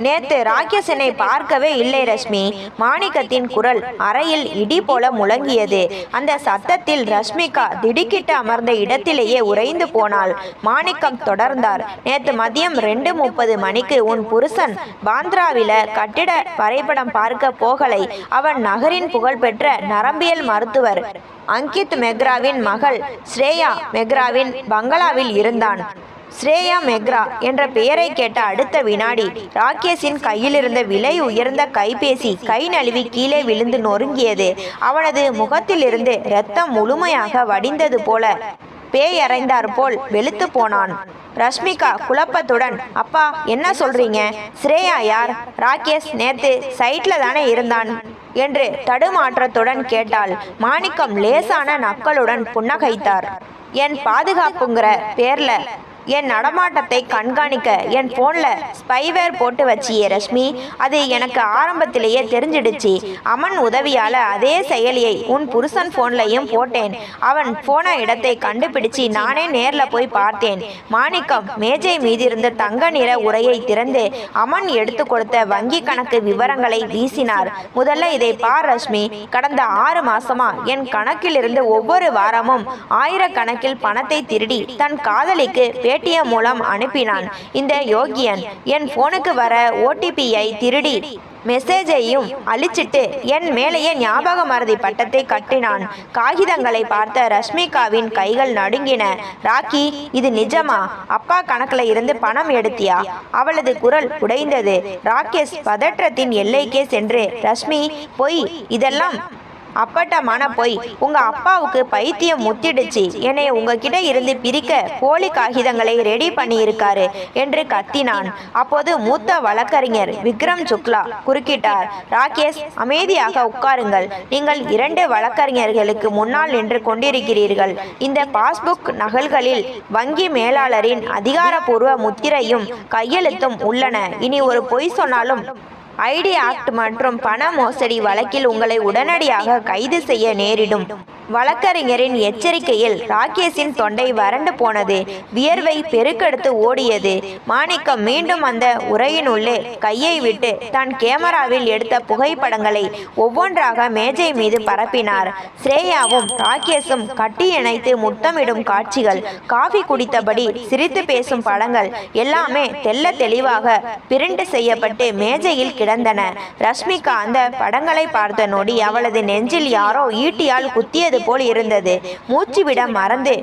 நேத்து ராகேஷ் என்னை பார்க்கவே இல்லை ரஷ்மி. மாணிக்கத்தின் குரல் அறையில் இடி போல முழங்கியது. அந்த சத்தத்தில் ரஷ்மிகா திடுக்கிட்டு அமர்ந்த இடத்திலேயே உறைந்து போனாள். மாணிக்கம் தொடர்ந்தார். நேத்து மதியம் 2:30 மணிக்கு உன் புருஷன் பாந்திராவில கட்டிட வரைபடம் பார்க்க போகலை. அவன் நகரின் புகழ்பெற்ற நரம்பியல் மருத்துவர் அங்கித் மெக்ராவின் மகள் ஸ்ரேயா மெக்ராவின் பங்களாவில் இருந்தான். ஸ்ரேயா மெக்ரா என்ற பெயரை கேட்ட அடுத்த வினாடி ராகேஷின் கையில் இருந்த விலை உயர்ந்த கைபேசி கை நழுவி கீழே விழுந்து நொறுங்கியது. அவனது முகத்திலிருந்து இரத்தம் முழுமையாக வடிந்தது போல பேயறைந்தார் போல் வெளுத்து போனான். ரஷ்மிகா குழப்பத்துடன், அப்பா என்ன சொல்றீங்க? ஸ்ரேயா யார்? ராகேஷ் நேத்து சைட்ல தானே இருந்தான் என்று தடுமாற்றத்துடன் கேட்டாள். மாணிக்கம் லேசான நக்களுடன் புன்னகைத்தார். என் பாதுகாப்புங்கிற பேர்ல என் நடமாட்டத்தை கண்காணிக்க என் போன்ல ஸ்பைவேர் போட்டு வச்சியே ரஷ்மி, அது எனக்கு ஆரம்பத்திலேயே தெரிஞ்சிடுச்சு. அமன் உதவியால அதே செயலியை உன் புருஷன் போன்லையும் போட்டேன். அவன் போன இடத்தை கண்டுபிடிச்சு நானே நேர்ல போய் பார்த்தேன். மாணிக்கம் மேஜை மீதிருந்த தங்க நிற உரையை திறந்து அமன் எடுத்து கொடுத்த வங்கி கணக்கு விவரங்களை வீசினார். முதல்ல இதை பார் ரஷ்மி, கடந்த 6 மாசமா என் கணக்கில் இருந்து ஒவ்வொரு வாரமும் ஆயிரக்கணக்கில் பணத்தை திருடி தன் காதலிக்கு பேடிஎம் மூலம் அனுப்பினான். இந்த யோகியன் என் போனுக்கு வர ஓடிபியை திருடி மெசேஜையும் அழிச்சிட்டு என் மேலேயே ஞாபக மறதி பட்டத்தை கட்டினான். காகிதங்களை பார்த்த ரஷ்மிகாவின் கைகள் நடுங்கின. ராக்கி, இது நிஜமா? அப்பா கணக்குல இருந்து பணம் எடுத்தியா? அவளது குரல் உடைந்தது. ராகேஷ் பதற்றத்தின் எல்லைக்கே சென்று, ரஷ்மி, பொய், இதெல்லாம் அப்பட்டமான பொய். உங்க அப்பாவுக்கு பைத்தியம் முத்திடுச்சு. என்னை உங்ககிட்ட இருந்து பிரிக்க போலி காகிதங்களை ரெடி பண்ணி இருக்காரு என்று கத்தினான். அப்போது மூத்த வழக்கறிஞர் விக்ரம் சுக்லா குறுக்கிட்டார். ராகேஷ், அமைதியாக உட்காருங்கள். நீங்கள் 2 வழக்கறிஞர்களுக்கு முன்னால் நின்று கொண்டிருக்கிறீர்கள். இந்த பாஸ்புக் நகல்களில் வங்கி மேலாளரின் அதிகாரப்பூர்வ முத்திரையும் கையெழுத்தும் உள்ளன. இனி ஒரு பொய் சொன்னாலும் ஐடி ஆக்ட் மற்றும் பண மோசடி வழக்கில் உங்களை உடனடியாக கைது செய்ய நேரிடும். வழக்கறிஞரின் எச்சரிக்கையில் ராகேஷின் தொண்டை வறண்டு போனது. வியர்வை பெருக்கெடுத்து ஓடியது. மாணிக்கம் மீண்டும் அந்த உரையினுள்ளே கையை விட்டு தன் கேமராவில் எடுத்த புகைப்படங்களை ஒவ்வொன்றாக மேஜை மீது பரப்பினார். ஸ்ரேயாவும் ராகேஷும் கட்டி இணைத்து முத்தமிடும் காட்சிகள், காஃபி குடித்தபடி சிரித்து பேசும் படங்கள் எல்லாமே தெல்ல தெளிவாக பிரிண்ட் செய்யப்பட்டு மேஜையில் கிடந்தன. ரஷ்மிகா அந்த படங்களை பார்த்த நொடி அவளது நெஞ்சில் யாரோ ஈட்டியால் குத்தியது போல் இருந்தது. மூச்சுவிட மறந்து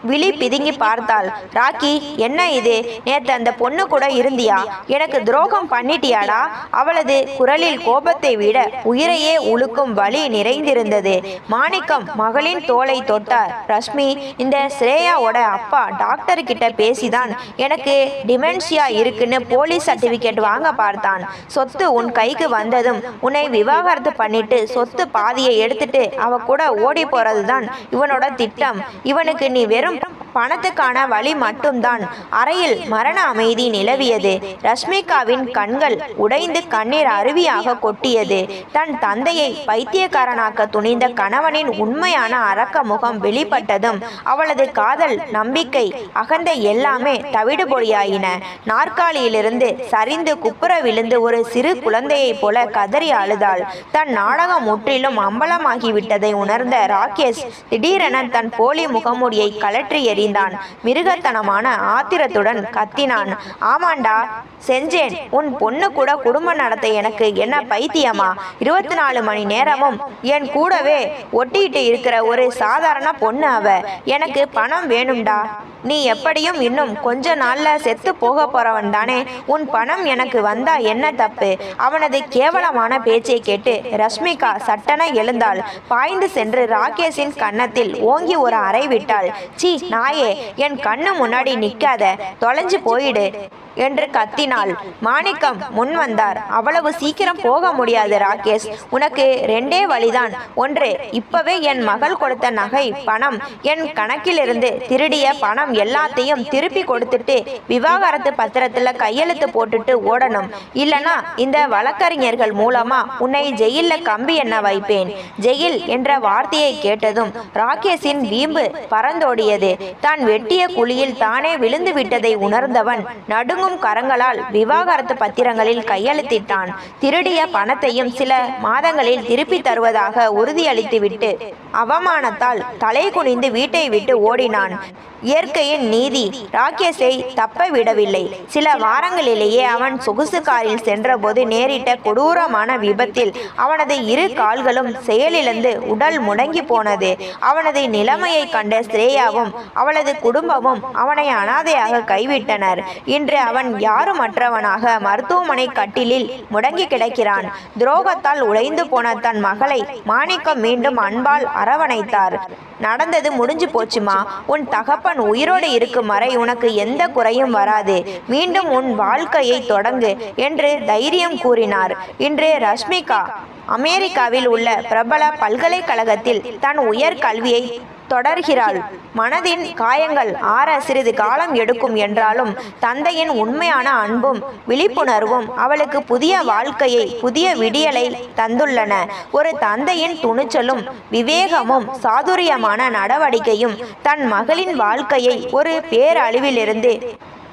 விழி பிதுங்கி பார்த்தாள். ராக்கி, என்ன இது? நேத்து அந்த பொண்ணு கூட இருந்தியா? எனக்கு துரோகம் பண்ணிட்டியாடா? அவளது குரலில் கோபத்தை விட உயிரையே உழுக்கும் வலி நிறைந்திருந்தது. மாணிக்கம் மகளின் தோளை தொட்டார். ரஷ்மி, இந்த ஸ்ரேயாவோட அப்பா டாக்டர் கிட்ட பேசிதான் எனக்கு டிமென்ஷியா இருக்குன்னு போலீஸ் சர்டிபிகேட் வாங்க பார்த்தான். சொத்து உன் கைக்கு வந்ததும் உன்னை விவாகரத்து பண்ணிட்டு சொத்து பாதியை எடுத்துட்டு அவ கூட ஓடி போறதுதான் இவனோட திட்டம். இவனுக்கு நீ வெறும் பணத்துக்கான வழி மட்டும்தான். அறையில் மரண அமைதி நிலவியது. ரஷ்மிகாவின் கண்கள் உடைந்து கண்ணீர் அருவியாக கொட்டியது. தன் தந்தையை பைத்தியக்காரனாக்க துணிந்த கணவனின் உண்மையான அரக்க முகம் வெளிப்பட்டதும் அவளது காதல், நம்பிக்கை, அகந்தை எல்லாமே தவிடுபொடியாயின. நாற்காலியிலிருந்து சரிந்து குப்புற விழுந்து ஒரு சிறு குழந்தையைப் போல கதறி அழுதாள். தன் நாடகம் முற்றிலும் அம்பலமாகிவிட்டதை உணர்ந்த ராகேஷ் திடீரென தன் போலி முகமூடியை கலட்டி எறிந்தான். மிருகத்தனமான ஆத்திரத்துடன் கத்தினான். ஆமாண்டா, செஞ்சேன். உன் பொண்ணு கூட குடும்பம் நடத்த எனக்கு என்ன பைத்தியமா? 24 மணி நேரமும் என் கூடவே ஒட்டிட்டு இருக்கிற ஒரு சாதாரண பொண்ணு அவ. எனக்கு பணம் வேணும்டா. நீ எப்படியும் இன்னும் கொஞ்ச நாள்ல செத்து போக போறவன் தானே. உன் பணம் எனக்கு வந்தா என்ன தப்பு? அவனது கேவலமான பேச்சை கேட்டு ரஷ்மிகா சட்டென எழுந்தாள். பாய்ந்து சென்று ராகேஷின் கன்னத்தில் ஓங்கி ஒரு அறை விட்டாள். சீ நாயே, என் கண்ணு முன்னாடி நிக்காத, தொலைஞ்சு போயிடு என்று கத்தினாள். மாணிக்கம் முன் வந்தார். அவ்வளவு சீக்கிரம் போக முடியாது ராகேஷ். உனக்கு 2 வழிதான். ஒன்று, இப்பவே என் மகள் கொடுத்த நகை, பணம், என் கணக்கிலிருந்து திருடிய பணம் எல்லாத்தையும் திருப்பி கொடுத்துட்டு விவாகரத்து பத்திரத்துல கையெழுத்து போட்டுட்டு ஓடணும். இல்லனா இந்த வழக்கறிஞர்கள் மூலமா உன்னை ஜெயில்ல கம்பி எண்ண வைப்பேன். ஜெயில் என்ற வார்த்தையை கேட்டதும் ராகேஷின் வீம்பு பறந்தோடியது. தான் வெட்டிய குழியில் தானே விழுந்து விட்டதை உணர்ந்தவன் நடுங்கும் கரங்களால் விவாகரத்து பத்திரங்களில் கையெழுத்திட்டான். திருடிய பணத்தையும் சில மாதங்களில் திருப்பி தருவதாக உறுதியளித்துவிட்டு அவமானத்தால் தலை குனிந்து வீட்டை விட்டு ஓடினான். இயற்கையின் நீதி ராகேஷை தப்ப விடவில்லை. சில வாரங்களிலேயே அவன் சொகுசு காரில் சென்றபோது நேரிட்ட கொடூரமான விபத்தில் அவனது 2 கால்களும் செயலிழந்து உடல் முடங்கி போனது. அவனது நிலைமையை கண்ட ஸ்ரேயாவும் அவளது குடும்பமும் அவனை அனாதையாக கைவிட்டனர். இன்று அவன் யாருமற்றவனாக மருத்துவமனை கட்டிலில் முடங்கி கிடக்கிறான். துரோகத்தால் உடைந்து போன தன் மகளை மாணிக்கம் மீண்டும் அன்பால் அரவணைத்தார். நடந்தது முடிஞ்சு போச்சுமா. உன் தகப்பன் உயிரோடு இருக்கும் வரை உனக்கு எந்த குறையும் வராது. மீண்டும் உன் வாழ்க்கையை தொடங்கு என்று தைரியம் கூறினார். இன்று ரஷ்மிகா அமெரிக்காவில் உள்ள பிரபல பல்கலைக்கழகத்தில் தன் உயர் கல்வியை தொடர்கிறாள். மனதின் காயங்கள் ஆற சிறிது காலம் எடுக்கும் என்றாலும் தந்தையின் உண்மையான அன்பும் விழிப்புணர்வும் அவளுக்கு புதிய வாழ்க்கையை, புதிய விடியலை தந்துள்ளன. ஒரு தந்தையின் துணிச்சலும் விவேகமும் சாதுரியமான நடவடிக்கையும் தன் மகளின் வாழ்க்கையை ஒரு பேரழிவிலிருந்து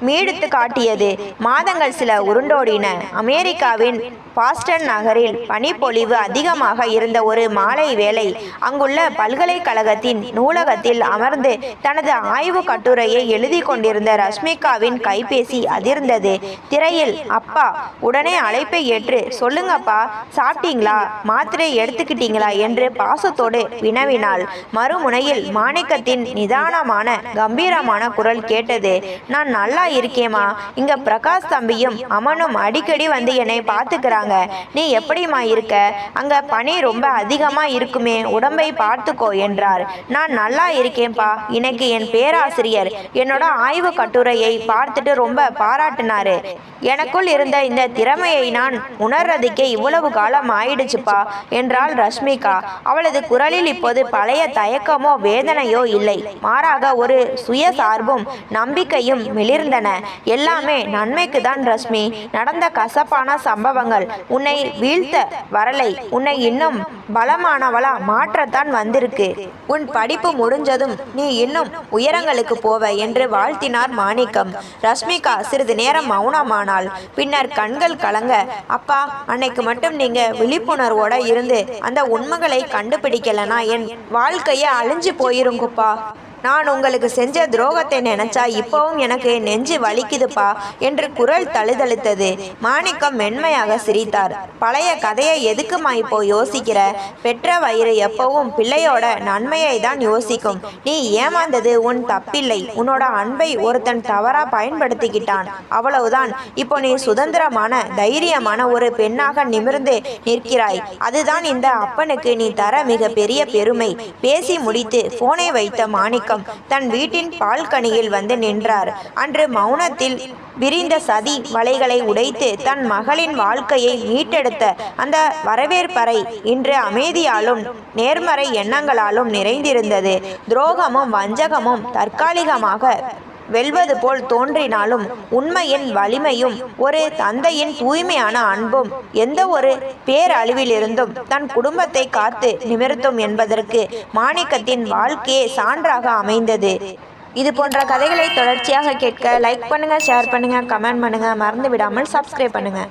மீடுத்து காட்டியது. மாதங்கள் சில உருண்டோடின. அமெரிக்காவின் பாஸ்டன் நகரில் பனிப்பொழிவு அதிகமாக இருந்த ஒரு மாலை வேளை அங்குள்ள பல்கலைக்கழகத்தின் நூலகத்தில் அமர்ந்து தனது ஆய்வு கட்டுரையை எழுதி கொண்டிருந்த ரஷ்மிகாவின் கைபேசி அதிர்ந்தது. திரையில் அப்பா உடனே அழைப்பை ஏற்று, சொல்லுங்கப்பா, சாப்பிட்டீங்களா, மாத்திரை எடுத்துக்கிட்டீங்களா என்று பாசத்தோடு வினவினாள். மறுமுனையில் மாணிக்கத்தின் நிதானமான கம்பீரமான குரல் கேட்டது. நான் நல்லா இருக்கேமா, இங்க பிரகாஷ் தம்பியும் அமனும் அடிக்கடி வந்து என்னை பார்த்துக்கிறாங்க. நீ எப்படிமா இருக்க? அங்க பனி ரொம்ப அதிகமா இருக்குமே, உடம்பை பார்த்துக்கோ என்றார். நான் நல்லா இருக்கேன்பா. இன்னைக்கு என் பேராசிரியர் என்னோட ஆய்வு கட்டுரையை பார்த்துட்டு ரொம்ப பாராட்டினாரு. எனக்குள் இருந்த இந்த திறமையை நான் உணர்றதுக்கே இவ்வளவு காலம் ஆயிடுச்சுப்பா என்றாள் ரஷ்மிகா. அவளது குரலில் இப்போது பழைய தயக்கமோ வேதனையோ இல்லை. மாறாக ஒரு சுயசார்பும் நம்பிக்கையும் மிளிர்ந்தன. எல்லாமே நன்மைக்கு தான் ரஷ்மி. நடந்த கசப்பான சம்பவங்கள் உன்னை வீழ்த்த வரலை, உன்னை இன்னும் பலமானவளா மாற்றத்தான் வந்திருக்கு. உன் படிப்பு முடிஞ்சதும் நீ இன்னும் உயரங்களுக்கு போவ என்று வாழ்த்தினார் மாணிக்கம். ரஷ்மிகா சிறிது நேரம் மௌனமானாள். பின்னர் கண்கள் கலங்க, அப்பா, அன்னைக்கு மட்டும் நீங்க விழிப்புணர்வோட இருந்து அந்த உண்மைகளை கண்டுபிடிக்கலனா என் வாழ்க்கைய அழிஞ்சு போயிருங்குப்பா. நான் உங்களுக்கு செஞ்ச துரோகத்தை நினைச்சா இப்பவும் எனக்கு நெஞ்சு வலிக்குதுப்பா என்று குரல் தழுதழுத்தது. மாணிக்கம் மென்மையாக சிரித்தார். பழைய கதையை எதுக்குமா இப்போ யோசிக்கிற? பெற்ற வயிறு எப்பவும் பிள்ளையோட நன்மையை தான் யோசிக்கும். நீ ஏமாந்தது உன் தப்பில்லை. உன்னோட அன்பை ஒருத்தன் தவறா பயன்படுத்திக்கிட்டான், அவ்வளவுதான். இப்போ நீ சுதந்திரமான தைரியமான ஒரு பெண்ணாக நிமிர்ந்து நிற்கிறாய். அதுதான் இந்த அப்பனுக்கு நீ தர மிக பெரிய பெருமை. பேசி முடித்து போனை வைத்த மாணிக்கம் தன் வீட்டின் பால்கனியில் வந்து நின்றார். அன்று மௌனத்தில் விரிந்த சதி வலைகளை உடைத்து தன் மகளின் வாழ்க்கையை மீட்டெடுத்த அந்த வரவேற்பறை இன்று அமைதியாலும் நேர்மறை எண்ணங்களாலும் நிறைந்திருந்தது. துரோகமும் வஞ்சகமும் தற்காலிகமாக வெல்வது போல் தோன்றினாலும் உண்மையின் வலிமையும் ஒரு தந்தையின் தூய்மையான அன்பும் எந்த ஒரு பேரழிவிலிருந்தும் தன் குடும்பத்தை காத்து நிமிர்த்தும் என்பதற்கு மாணிக்கத்தின் வாழ்க்கையே சான்றாக அமைந்தது. இது போன்ற கதைகளை தொடர்ச்சியாக கேட்க லைக் பண்ணுங்க, ஷேர் பண்ணுங்க, கமெண்ட் பண்ணுங்க, மறந்து விடாமல் சப்ஸ்கிரைப் பண்ணுங்க.